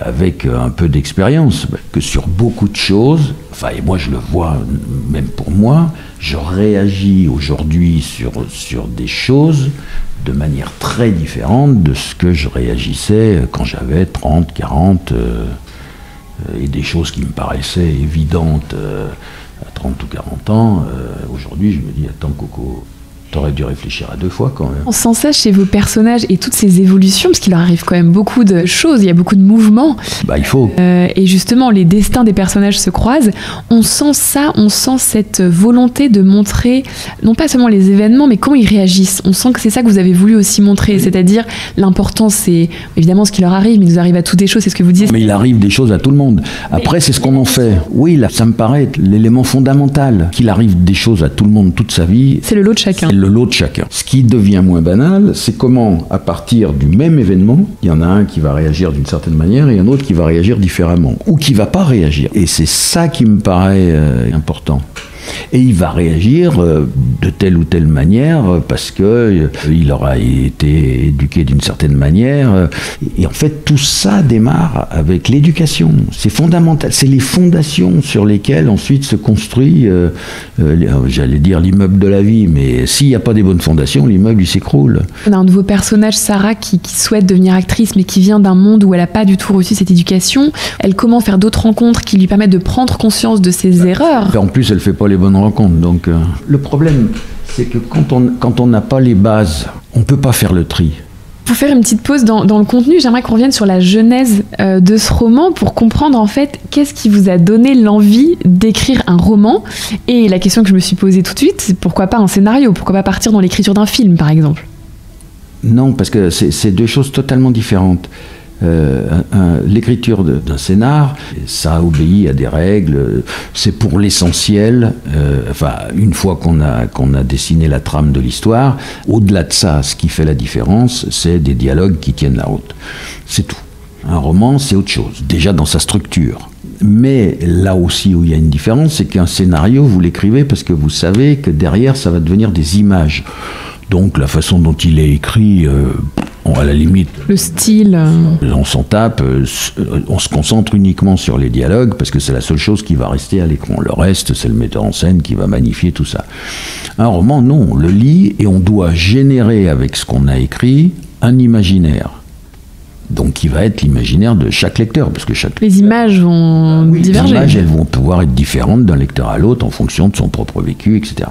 avec un peu d'expérience, que sur beaucoup de choses. Enfin, et moi je le vois, même pour moi, je réagis aujourd'hui sur des choses de manière très différente de ce que je réagissais quand j'avais 30, 40, et des choses qui me paraissaient évidentes à 30 ou 40 ans, aujourd'hui je me dis, attends Coco, t'aurais dû réfléchir à deux fois quand même. On sent ça chez vos personnages et toutes ces évolutions, parce qu'il leur arrive quand même beaucoup de choses, il y a beaucoup de mouvements. Bah il faut. Et justement, les destins des personnages se croisent. On sent ça, on sent cette volonté de montrer, non pas seulement les événements, mais comment ils réagissent. On sent que c'est ça que vous avez voulu aussi montrer, c'est-à-dire l'important, c'est évidemment ce qui leur arrive, mais il nous arrive à toutes les choses, c'est ce que vous disiez. Mais il arrive des choses à tout le monde. Après, c'est ce qu'on en fait. Oui, là, ça me paraît être l'élément fondamental. Qu'il arrive des choses à tout le monde toute sa vie. C'est le lot de chacun. Le lot de chacun. Ce qui devient moins banal, c'est comment, à partir du même événement, il y en a un qui va réagir d'une certaine manière et un autre qui va réagir différemment, ou qui va pas réagir. Et c'est ça qui me paraît important. Et il va réagir de telle ou telle manière parce que il aura été éduqué d'une certaine manière. Et en fait, tout ça démarre avec l'éducation. C'est fondamental. C'est les fondations sur lesquelles ensuite se construit, j'allais dire l'immeuble de la vie. Mais s'il n'y a pas des bonnes fondations, l'immeuble il s'écroule. On a un de vos personnages, Sarah, qui souhaite devenir actrice, mais qui vient d'un monde où elle n'a pas du tout reçu cette éducation. Elle comment faire d'autres rencontres qui lui permettent de prendre conscience de ses erreurs. En plus, elle fait pas les bonnes rencontres. Donc, le problème, c'est que quand on n'a pas les bases, on peut pas faire le tri. Pour faire une petite pause dans le contenu, j'aimerais qu'on revienne sur la genèse de ce roman pour comprendre en fait qu'est-ce qui vous a donné l'envie d'écrire un roman. Et la question que je me suis posée tout de suite, c'est pourquoi pas un scénario? Pourquoi pas partir dans l'écriture d'un film, par exemple? Non, parce que c'est deux choses totalement différentes. L'écriture d'un scénar, ça obéit à des règles, c'est pour l'essentiel, une fois qu'on a dessiné la trame de l'histoire, au-delà de ça, ce qui fait la différence, c'est des dialogues qui tiennent la route. C'est tout. Un roman, c'est autre chose, déjà dans sa structure. Mais là aussi où il y a une différence, c'est qu'un scénario, vous l'écrivez parce que vous savez que derrière, ça va devenir des images. Donc la façon dont il est écrit, à la limite... Le style... On s'en tape, on se concentre uniquement sur les dialogues, parce que c'est la seule chose qui va rester à l'écran. Le reste, c'est le metteur en scène qui va magnifier tout ça. Un roman, non, on le lit et on doit générer avec ce qu'on a écrit un imaginaire. Donc qui va être l'imaginaire de chaque lecteur, parce que chaque... Les images vont diverger. Les images, elles vont pouvoir être différentes d'un lecteur à l'autre en fonction de son propre vécu, etc.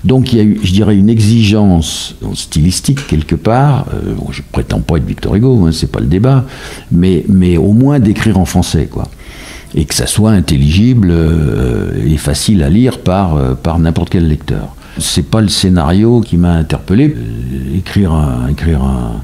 Donc il y a eu, je dirais, une exigence stylistique quelque part. Je prétends pas être Victor Hugo, c'est pas le débat, mais au moins d'écrire en français, quoi, et que ça soit intelligible et facile à lire par n'importe quel lecteur. C'est pas le scénario qui m'a interpellé. Écrire un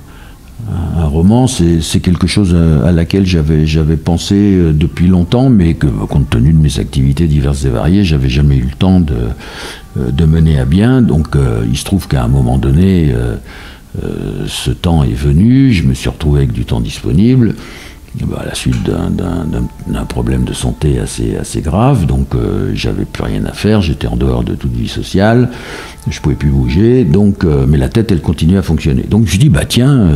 roman, c'est quelque chose à laquelle j'avais pensé depuis longtemps, mais que, compte tenu de mes activités diverses et variées, j'avais jamais eu le temps de mener à bien. Donc il se trouve qu'à un moment donné, ce temps est venu, je me suis retrouvé avec du temps disponible, à la suite d'un problème de santé assez grave, donc j'avais plus rien à faire, j'étais en dehors de toute vie sociale, je pouvais plus bouger, donc, mais la tête elle continuait à fonctionner. Donc je dis tiens,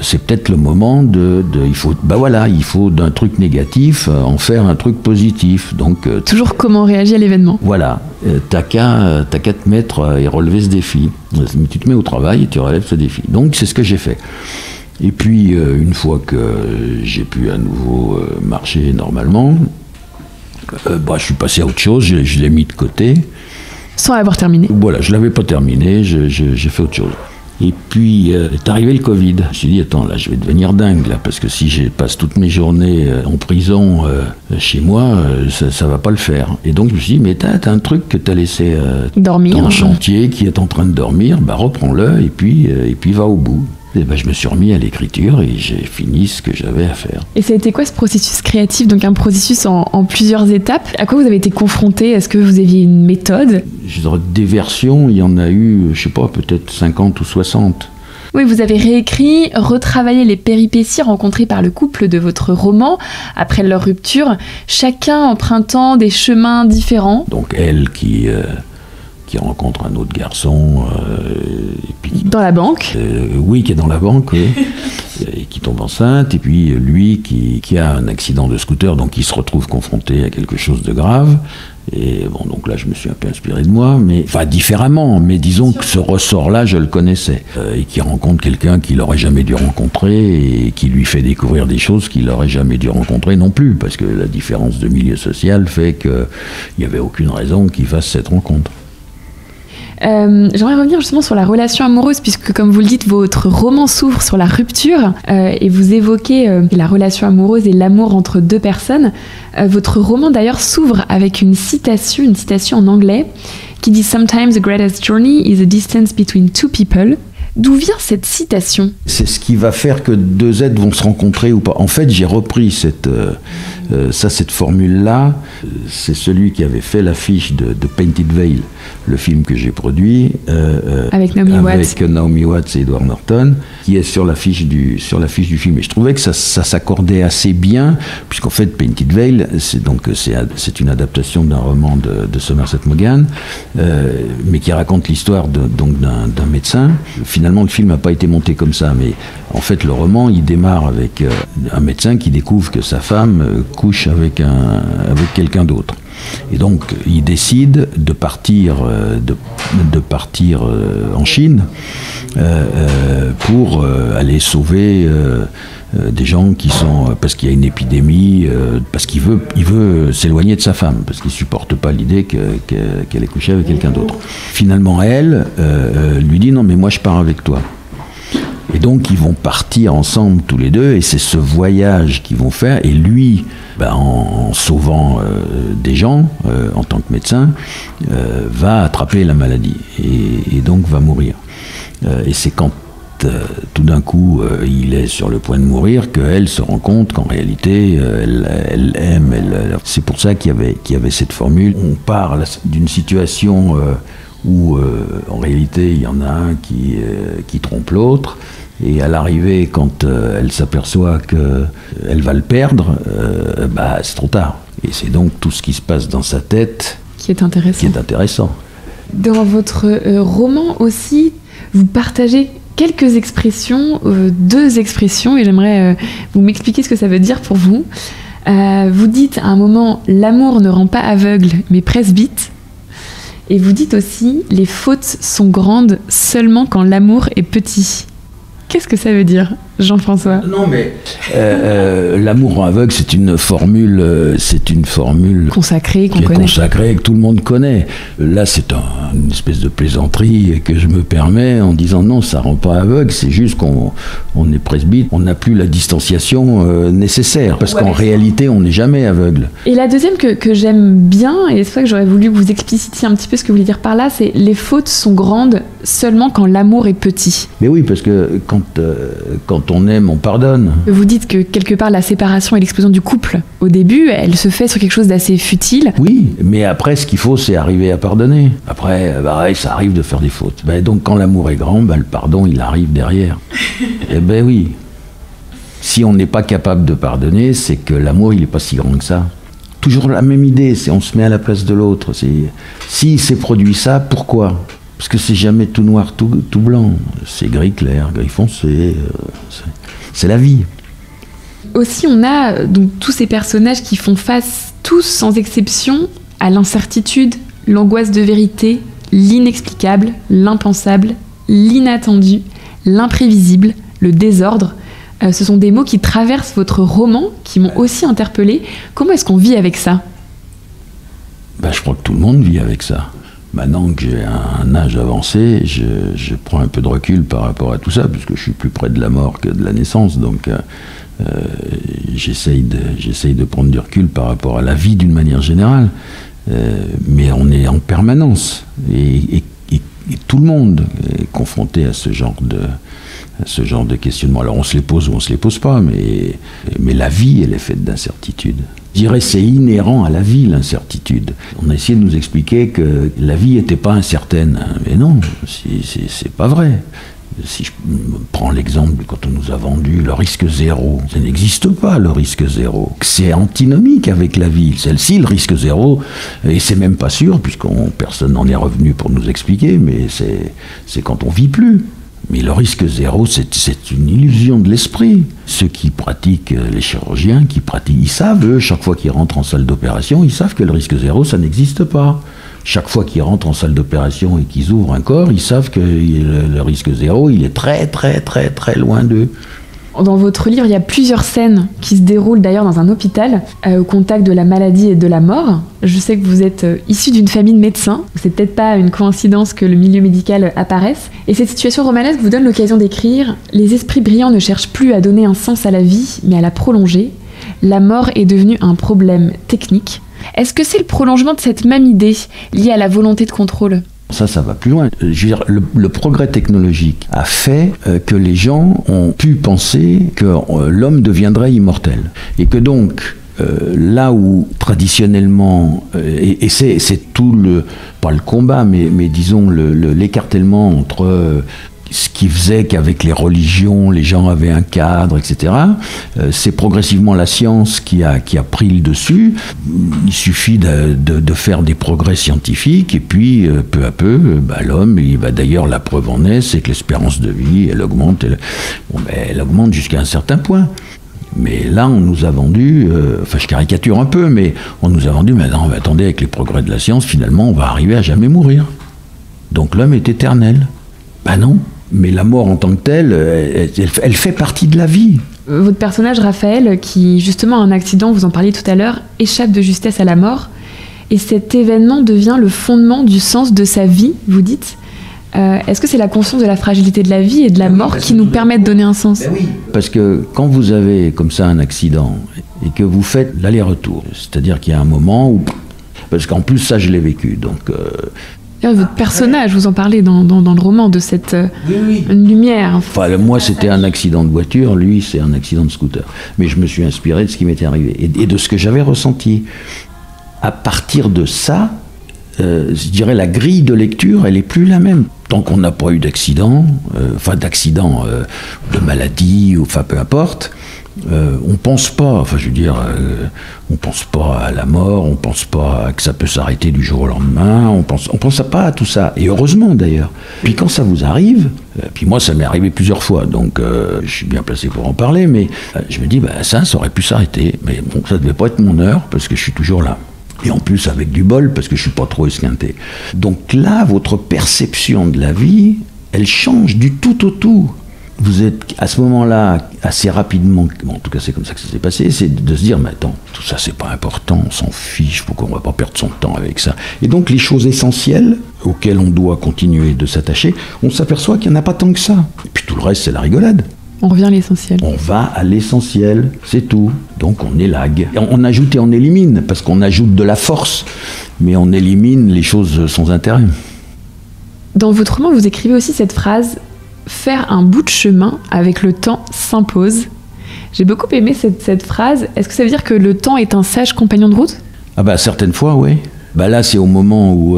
c'est peut-être le moment il faut d'un truc négatif en faire un truc positif. Donc toujours comment on réagit à l'événement. Voilà, t'as qu'à te mettre et relever ce défi. Tu te mets au travail et tu relèves ce défi. Donc c'est ce que j'ai fait. Et puis, une fois que j'ai pu à nouveau marcher normalement, je suis passé à autre chose, je l'ai mis de côté. Sans l'avoir terminé. Voilà, je ne l'avais pas terminé, j'ai fait autre chose. Et puis, est arrivé le Covid. Je me suis dit, attends, là, je vais devenir dingue, là, parce que si je passe toutes mes journées en prison chez moi, ça ne va pas le faire. Et donc, je me suis dit, mais t'as un truc que t'as laissé dormir, dans le chantier, qui est en train de dormir, reprends-le, et puis va au bout. Et je me suis remis à l'écriture et j'ai fini ce que j'avais à faire. Et ça a été quoi ce processus créatif? Donc un processus en plusieurs étapes. À quoi vous avez été confronté? Est-ce que vous aviez une méthode? Je dirais des versions, il y en a eu, je sais pas, peut-être 50 ou 60. Oui, vous avez réécrit, retravaillé les péripéties rencontrées par le couple de votre roman après leur rupture, chacun empruntant des chemins différents. Donc elle qui rencontre un autre garçon. Et puis, dans la banque oui, qui est dans la banque, oui. Et qui tombe enceinte. Et puis lui qui a un accident de scooter, donc il se retrouve confronté à quelque chose de grave. Et bon, donc là, je me suis un peu inspiré de moi, mais enfin différemment. Mais disons que ce ressort-là, je le connaissais. Et qui rencontre quelqu'un qu'il n'aurait jamais dû rencontrer et qui lui fait découvrir des choses qu'il n'aurait jamais dû rencontrer non plus. Parce que la différence de milieu social fait qu'il n'y avait aucune raison qu'il fasse cette rencontre. J'aimerais revenir justement sur la relation amoureuse, puisque comme vous le dites, votre roman s'ouvre sur la rupture et vous évoquez la relation amoureuse et l'amour entre deux personnes. Votre roman d'ailleurs s'ouvre avec une citation en anglais qui dit « Sometimes the greatest journey is a distance between two people ». D'où vient cette citation? C'est ce qui va faire que deux êtres vont se rencontrer ou pas. En fait, j'ai repris cette formule-là. C'est celui qui avait fait l'affiche de Painted Veil, le film que j'ai produit. Avec Naomi Watts et Edward Norton, qui est sur l'affiche du film. Et je trouvais que ça s'accordait assez bien, puisqu'en fait, Painted Veil, c'est une adaptation d'un roman de Somerset Maugham, mais qui raconte l'histoire d'un médecin. Finalement, le film n'a pas été monté comme ça, mais en fait, le roman, il démarre avec un médecin qui découvre que sa femme couche avec quelqu'un d'autre. Et donc, il décide de partir en Chine pour aller sauver des gens qui sont... parce qu'il y a une épidémie, parce qu'il veut s'éloigner de sa femme, parce qu'il ne supporte pas l'idée qu'elle ait couché avec quelqu'un d'autre. Finalement, elle lui dit « Non, mais moi, je pars avec toi ». Et donc ils vont partir ensemble tous les deux, et c'est ce voyage qu'ils vont faire, et lui, en sauvant des gens, en tant que médecin, va attraper la maladie, et donc va mourir. Et c'est quand tout d'un coup il est sur le point de mourir qu'elle se rend compte qu'en réalité elle aime, c'est pour ça qu'il y avait cette formule. On parle d'une situation où en réalité il y en a un qui trompe l'autre, et à l'arrivée, quand elle s'aperçoit qu'elle va le perdre, c'est trop tard. Et c'est donc tout ce qui se passe dans sa tête qui est intéressant. Dans votre roman aussi, vous partagez quelques expressions, 2 expressions, et j'aimerais vous m'expliquer ce que ça veut dire pour vous. Vous dites à un moment « l'amour ne rend pas aveugle, mais presbyte ». Et vous dites aussi « les fautes sont grandes seulement quand l'amour est petit ». Qu'est-ce que ça veut dire, Jean-François ? Non, mais l'amour aveugle, c'est une formule consacrée, qu'on connaît. Consacrée, que tout le monde connaît. Là, c'est une espèce de plaisanterie que je me permets en disant non, ça rend pas aveugle, c'est juste qu'on est presbyte, on n'a plus la distanciation nécessaire, parce qu'en réalité, on n'est jamais aveugle. Et la deuxième que j'aime bien, et c'est pour ça que j'aurais voulu que vous explicitiez un petit peu ce que vous voulez dire par là, c'est les fautes sont grandes seulement quand l'amour est petit. Mais oui, parce que quand on aime, on pardonne. Vous dites que quelque part la séparation et l'explosion du couple, au début, elle se fait sur quelque chose d'assez futile. Oui, mais après, ce qu'il faut, c'est arriver à pardonner. Après, ça arrive de faire des fautes. Donc quand l'amour est grand, le pardon, il arrive derrière. Eh ben oui. Si on n'est pas capable de pardonner, c'est que l'amour, il n'est pas si grand que ça. Toujours la même idée, c'est on se met à la place de l'autre. S'il s'est produit ça, pourquoi ? Parce que c'est jamais tout noir, tout blanc. C'est gris clair, gris foncé. C'est la vie. Aussi, on a donc tous ces personnages qui font face, tous sans exception, à l'incertitude, l'angoisse de vérité, l'inexplicable, l'impensable, l'inattendu, l'imprévisible, le désordre. Ce sont des mots qui traversent votre roman, qui m'ont aussi interpellée. Comment est-ce qu'on vit avec ça ? Je crois que tout le monde vit avec ça. Maintenant que j'ai un âge avancé, je prends un peu de recul par rapport à tout ça, puisque je suis plus près de la mort que de la naissance, donc j'essaye de prendre du recul par rapport à la vie d'une manière générale, mais on est en permanence, et tout le monde est confronté à ce genre de questionnement. Alors on se les pose ou on se les pose pas, mais la vie, elle est faite d'incertitudes. Je dirais c'est inhérent à la vie, l'incertitude. On a essayé de nous expliquer que la vie n'était pas incertaine. Mais non, c'est pas vrai. Si je prends l'exemple quand on nous a vendu le risque zéro, ça n'existe pas, le risque zéro. C'est antinomique avec la vie. Celle-ci, le risque zéro, et c'est même pas sûr, puisque personne n'en est revenu pour nous expliquer, mais c'est quand on vit plus. Mais le risque zéro, c'est une illusion de l'esprit. Ceux qui pratiquent, les chirurgiens qui pratiquent, ils savent, eux, chaque fois qu'ils rentrent en salle d'opération, ils savent que le risque zéro, ça n'existe pas. Chaque fois qu'ils rentrent en salle d'opération et qu'ils ouvrent un corps, ils savent que le risque zéro, il est très, très, très, très loin d'eux. Dans votre livre, il y a plusieurs scènes qui se déroulent d'ailleurs dans un hôpital, au contact de la maladie et de la mort. Je sais que vous êtes issu d'une famille de médecins. C'est peut-être pas une coïncidence que le milieu médical apparaisse. Et cette situation romanesque vous donne l'occasion d'écrire « Les esprits brillants ne cherchent plus à donner un sens à la vie, mais à la prolonger. La mort est devenue un problème technique. » Est-ce que c'est le prolongement de cette même idée liée à la volonté de contrôle ? Ça va plus loin. Je veux dire, le progrès technologique a fait que les gens ont pu penser que l'homme deviendrait immortel. Et que donc, là où traditionnellement, et c'est tout pas le combat, mais disons l'écartèlement entre ce qui faisait qu'avec les religions, les gens avaient un cadre, etc. C'est progressivement la science qui a pris le dessus. Il suffit de faire des progrès scientifiques, et puis peu à peu, l'homme, d'ailleurs la preuve en est, c'est que l'espérance de vie, elle augmente, elle augmente jusqu'à un certain point. Mais là, on nous a vendu, je caricature un peu, mais on nous a vendu, maintenant, attendez, avec les progrès de la science, finalement, on va arriver à jamais mourir. Donc l'homme est éternel. Non. Mais la mort en tant que telle, elle fait partie de la vie. Votre personnage, Raphaël, qui justement a un accident, vous en parliez tout à l'heure, échappe de justesse à la mort. Et cet événement devient le fondement du sens de sa vie, vous dites. Est-ce que c'est la conscience de la fragilité de la vie et de la mort qui nous permet de donner un sens? Oui, parce que quand vous avez comme ça un accident et que vous faites l'aller-retour, c'est-à-dire qu'il y a un moment où... Parce qu'en plus, ça, je l'ai vécu, donc... Votre personnage, vous en parlez dans le roman, de cette lumière. Enfin, moi, c'était un accident de voiture, lui, c'est un accident de scooter. Mais je me suis inspiré de ce qui m'était arrivé et de ce que j'avais ressenti. À partir de ça, je dirais la grille de lecture, elle n'est plus la même. Tant qu'on n'a pas eu d'accident, de maladie, enfin peu importe, on pense pas, on pense pas à la mort, on pense pas que ça peut s'arrêter du jour au lendemain, on pense pas à tout ça, et heureusement d'ailleurs. Puis quand ça vous arrive, puis moi ça m'est arrivé plusieurs fois, donc je suis bien placé pour en parler, mais je me dis, ça aurait pu s'arrêter, mais bon, ça devait pas être mon heure, parce que je suis toujours là. Et en plus avec du bol, parce que je suis pas trop esquinté. Donc là, votre perception de la vie, elle change du tout au tout. Vous êtes à ce moment-là, assez rapidement, bon, en tout cas c'est comme ça que ça s'est passé, c'est de se dire, mais attends, tout ça c'est pas important, on s'en fiche, on va pas perdre son temps avec ça. Et donc les choses essentielles auxquelles on doit continuer de s'attacher, on s'aperçoit qu'il n'y en a pas tant que ça. Et puis tout le reste c'est la rigolade. On revient à l'essentiel. On va à l'essentiel, c'est tout. Donc on élague. On ajoute et on élimine, parce qu'on ajoute de la force, mais on élimine les choses sans intérêt. Dans votre roman, vous écrivez aussi cette phrase « Faire un bout de chemin avec le temps s'impose ». J'ai beaucoup aimé cette phrase. Est-ce que ça veut dire que le temps est un sage compagnon de route ? Certaines fois, oui. Là, c'est au moment où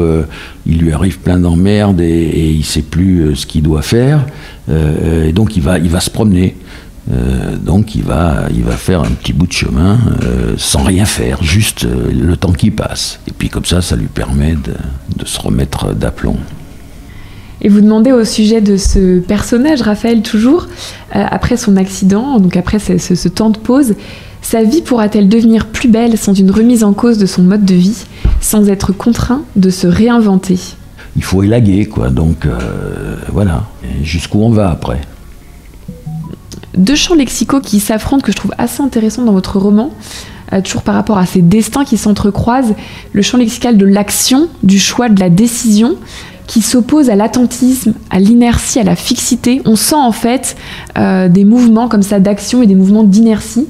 il lui arrive plein d'emmerdes et il ne sait plus ce qu'il doit faire. Et donc, il va se promener. Donc, il va faire un petit bout de chemin sans rien faire, juste le temps qui passe. Et puis, comme ça lui permet de se remettre d'aplomb. Et vous demandez au sujet de ce personnage, Raphaël, toujours, après son accident, donc après ce temps de pause, sa vie pourra-t-elle devenir plus belle sans une remise en cause de son mode de vie, sans être contraint de se réinventer ? Il faut élaguer, quoi. Donc, voilà. Et jusqu'où on va après. Deux champs lexicaux qui s'affrontent, que je trouve assez intéressants dans votre roman, toujours par rapport à ces destins qui s'entrecroisent. Le champ lexical de l'action, du choix, de la décision, qui s'oppose à l'attentisme, à l'inertie, à la fixité. On sent en fait des mouvements comme ça d'action et des mouvements d'inertie.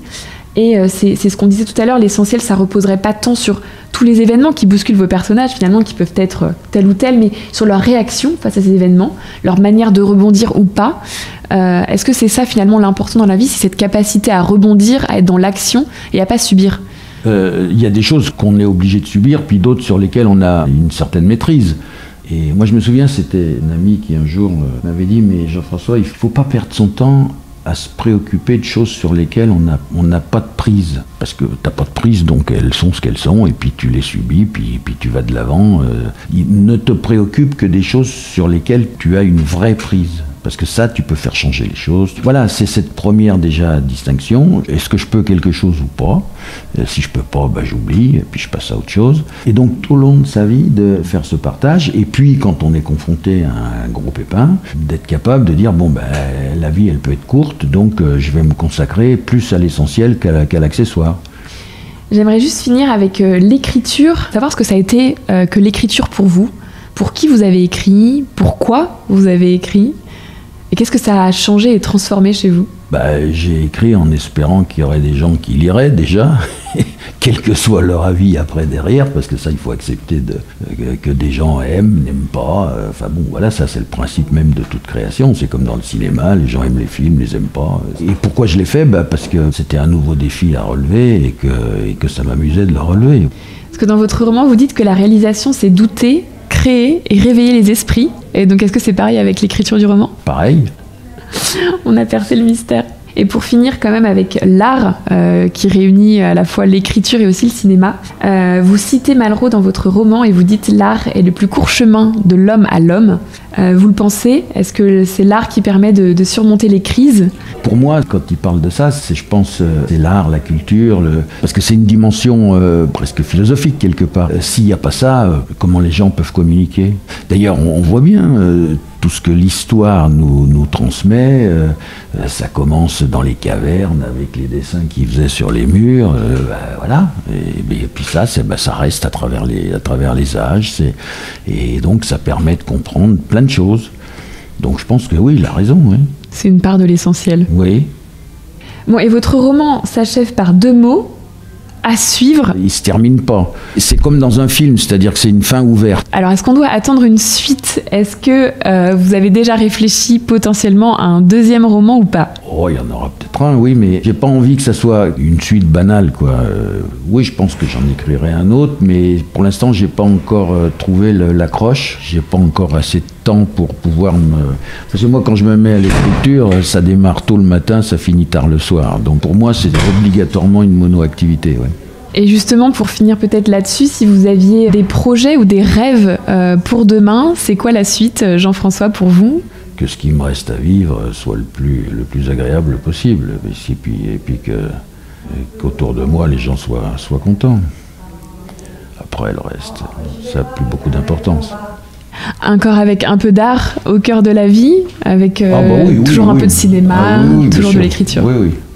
Et c'est ce qu'on disait tout à l'heure, l'essentiel, ça reposerait pas tant sur tous les événements qui bousculent vos personnages, finalement, qui peuvent être tel ou tel, mais sur leur réaction face à ces événements, leur manière de rebondir ou pas. Est-ce que c'est ça, finalement, l'important dans la vie, c'est cette capacité à rebondir, à être dans l'action et à pas subir ? Y a des choses qu'on est obligé de subir, puis d'autres sur lesquelles on a une certaine maîtrise. Et moi, je me souviens, c'était une amie qui un jour m'avait dit « Mais Jean-François, il ne faut pas perdre son temps à se préoccuper de choses sur lesquelles on n'a pas de prise. Parce que tu n'as pas de prise, donc elles sont ce qu'elles sont, et puis tu les subis, puis tu vas de l'avant. Il ne te préoccupe que des choses sur lesquelles tu as une vraie prise. Parce que ça, tu peux faire changer les choses. Voilà, c'est cette première déjà distinction. Est-ce que je peux quelque chose ou pas ? Si je peux pas, j'oublie, et puis je passe à autre chose. Et donc, tout au long de sa vie, de faire ce partage. Et puis, quand on est confronté à un gros pépin, d'être capable de dire, la vie, elle peut être courte, donc je vais me consacrer plus à l'essentiel qu'à l'accessoire. J'aimerais juste finir avec l'écriture, savoir ce que ça a été que l'écriture pour vous. Pour qui vous avez écrit ? Pourquoi vous avez écrit ? Et qu'est-ce que ça a changé et transformé chez vous ? J'ai écrit en espérant qu'il y aurait des gens qui liraient déjà, quel que soit leur avis après derrière, parce que ça, il faut accepter que des gens aiment, n'aiment pas. Voilà, ça c'est le principe même de toute création. C'est comme dans le cinéma, les gens aiment les films, les aiment pas. Et pourquoi je l'ai fait ? Parce que c'était un nouveau défi à relever et que ça m'amusait de le relever. Parce que dans votre roman, vous dites que la réalisation, c'est douter, créer et réveiller les esprits. Et donc, est-ce que c'est pareil avec l'écriture du roman ? Pareil. On a percé le mystère. Et pour finir quand même avec l'art qui réunit à la fois l'écriture et aussi le cinéma, vous citez Malraux dans votre roman et vous dites « L'art est le plus court chemin de l'homme à l'homme ». Vous le pensez ? Est-ce que c'est l'art qui permet de surmonter les crises ? Pour moi, quand il parle de ça, c'est l'art, la culture, parce que c'est une dimension presque philosophique quelque part. S'il n'y a pas ça, comment les gens peuvent communiquer ? D'ailleurs, on voit bien tout ce que l'histoire nous transmet. Ça commence dans les cavernes avec les dessins qu'ils faisaient sur les murs, voilà. Et puis ça reste à travers les âges. Et donc ça permet de comprendre plein de choses. Donc je pense que oui, il a raison. Oui. C'est une part de l'essentiel. Oui. Bon, et votre roman s'achève par 2 mots, à suivre. Il se termine pas. C'est comme dans un film, c'est-à-dire que c'est une fin ouverte. Alors, est-ce qu'on doit attendre une suite ? Est-ce que vous avez déjà réfléchi potentiellement à un 2e roman ou pas ? Oh, il y en aura peut-être un, oui, mais j'ai pas envie que ça soit une suite banale, quoi. Oui, je pense que j'en écrirai un autre, mais pour l'instant, j'ai pas encore trouvé l'accroche. J'ai pas encore assez de temps pour pouvoir Parce que moi, quand je me mets à l'écriture, ça démarre tôt le matin, ça finit tard le soir. Donc pour moi, c'est obligatoirement une monoactivité, ouais. Et justement, pour finir peut-être là-dessus, si vous aviez des projets ou des rêves pour demain, c'est quoi la suite, Jean-François, pour vous ? Que ce qui me reste à vivre soit le plus agréable possible, et puis qu'autour de moi, les gens soient contents. Après, le reste, ça n'a plus beaucoup d'importance. Encore avec un peu d'art au cœur de la vie, avec toujours un peu de cinéma, toujours de l'écriture.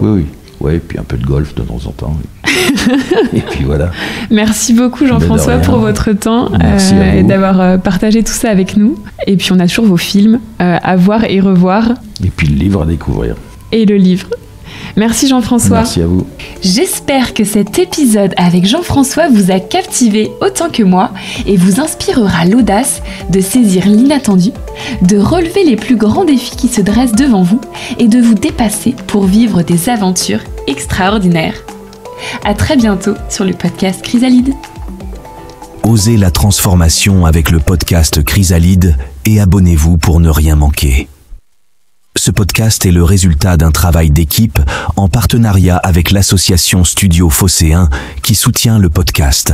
Oui. Ouais, et puis un peu de golf de temps en temps. Et puis voilà. Merci beaucoup Jean-François pour votre temps et d'avoir partagé tout ça avec nous. Et puis on a toujours vos films à voir et revoir. Et puis le livre à découvrir. Et le livre. Merci Jean-François. Merci à vous. J'espère que cet épisode avec Jean-François vous a captivé autant que moi et vous inspirera l'audace de saisir l'inattendu, de relever les plus grands défis qui se dressent devant vous et de vous dépasser pour vivre des aventures extraordinaires. À très bientôt sur le podcast Chrysalide. Osez la transformation avec le podcast Chrysalide et abonnez-vous pour ne rien manquer. Ce podcast est le résultat d'un travail d'équipe en partenariat avec l'association Studio Phocéen qui soutient le podcast.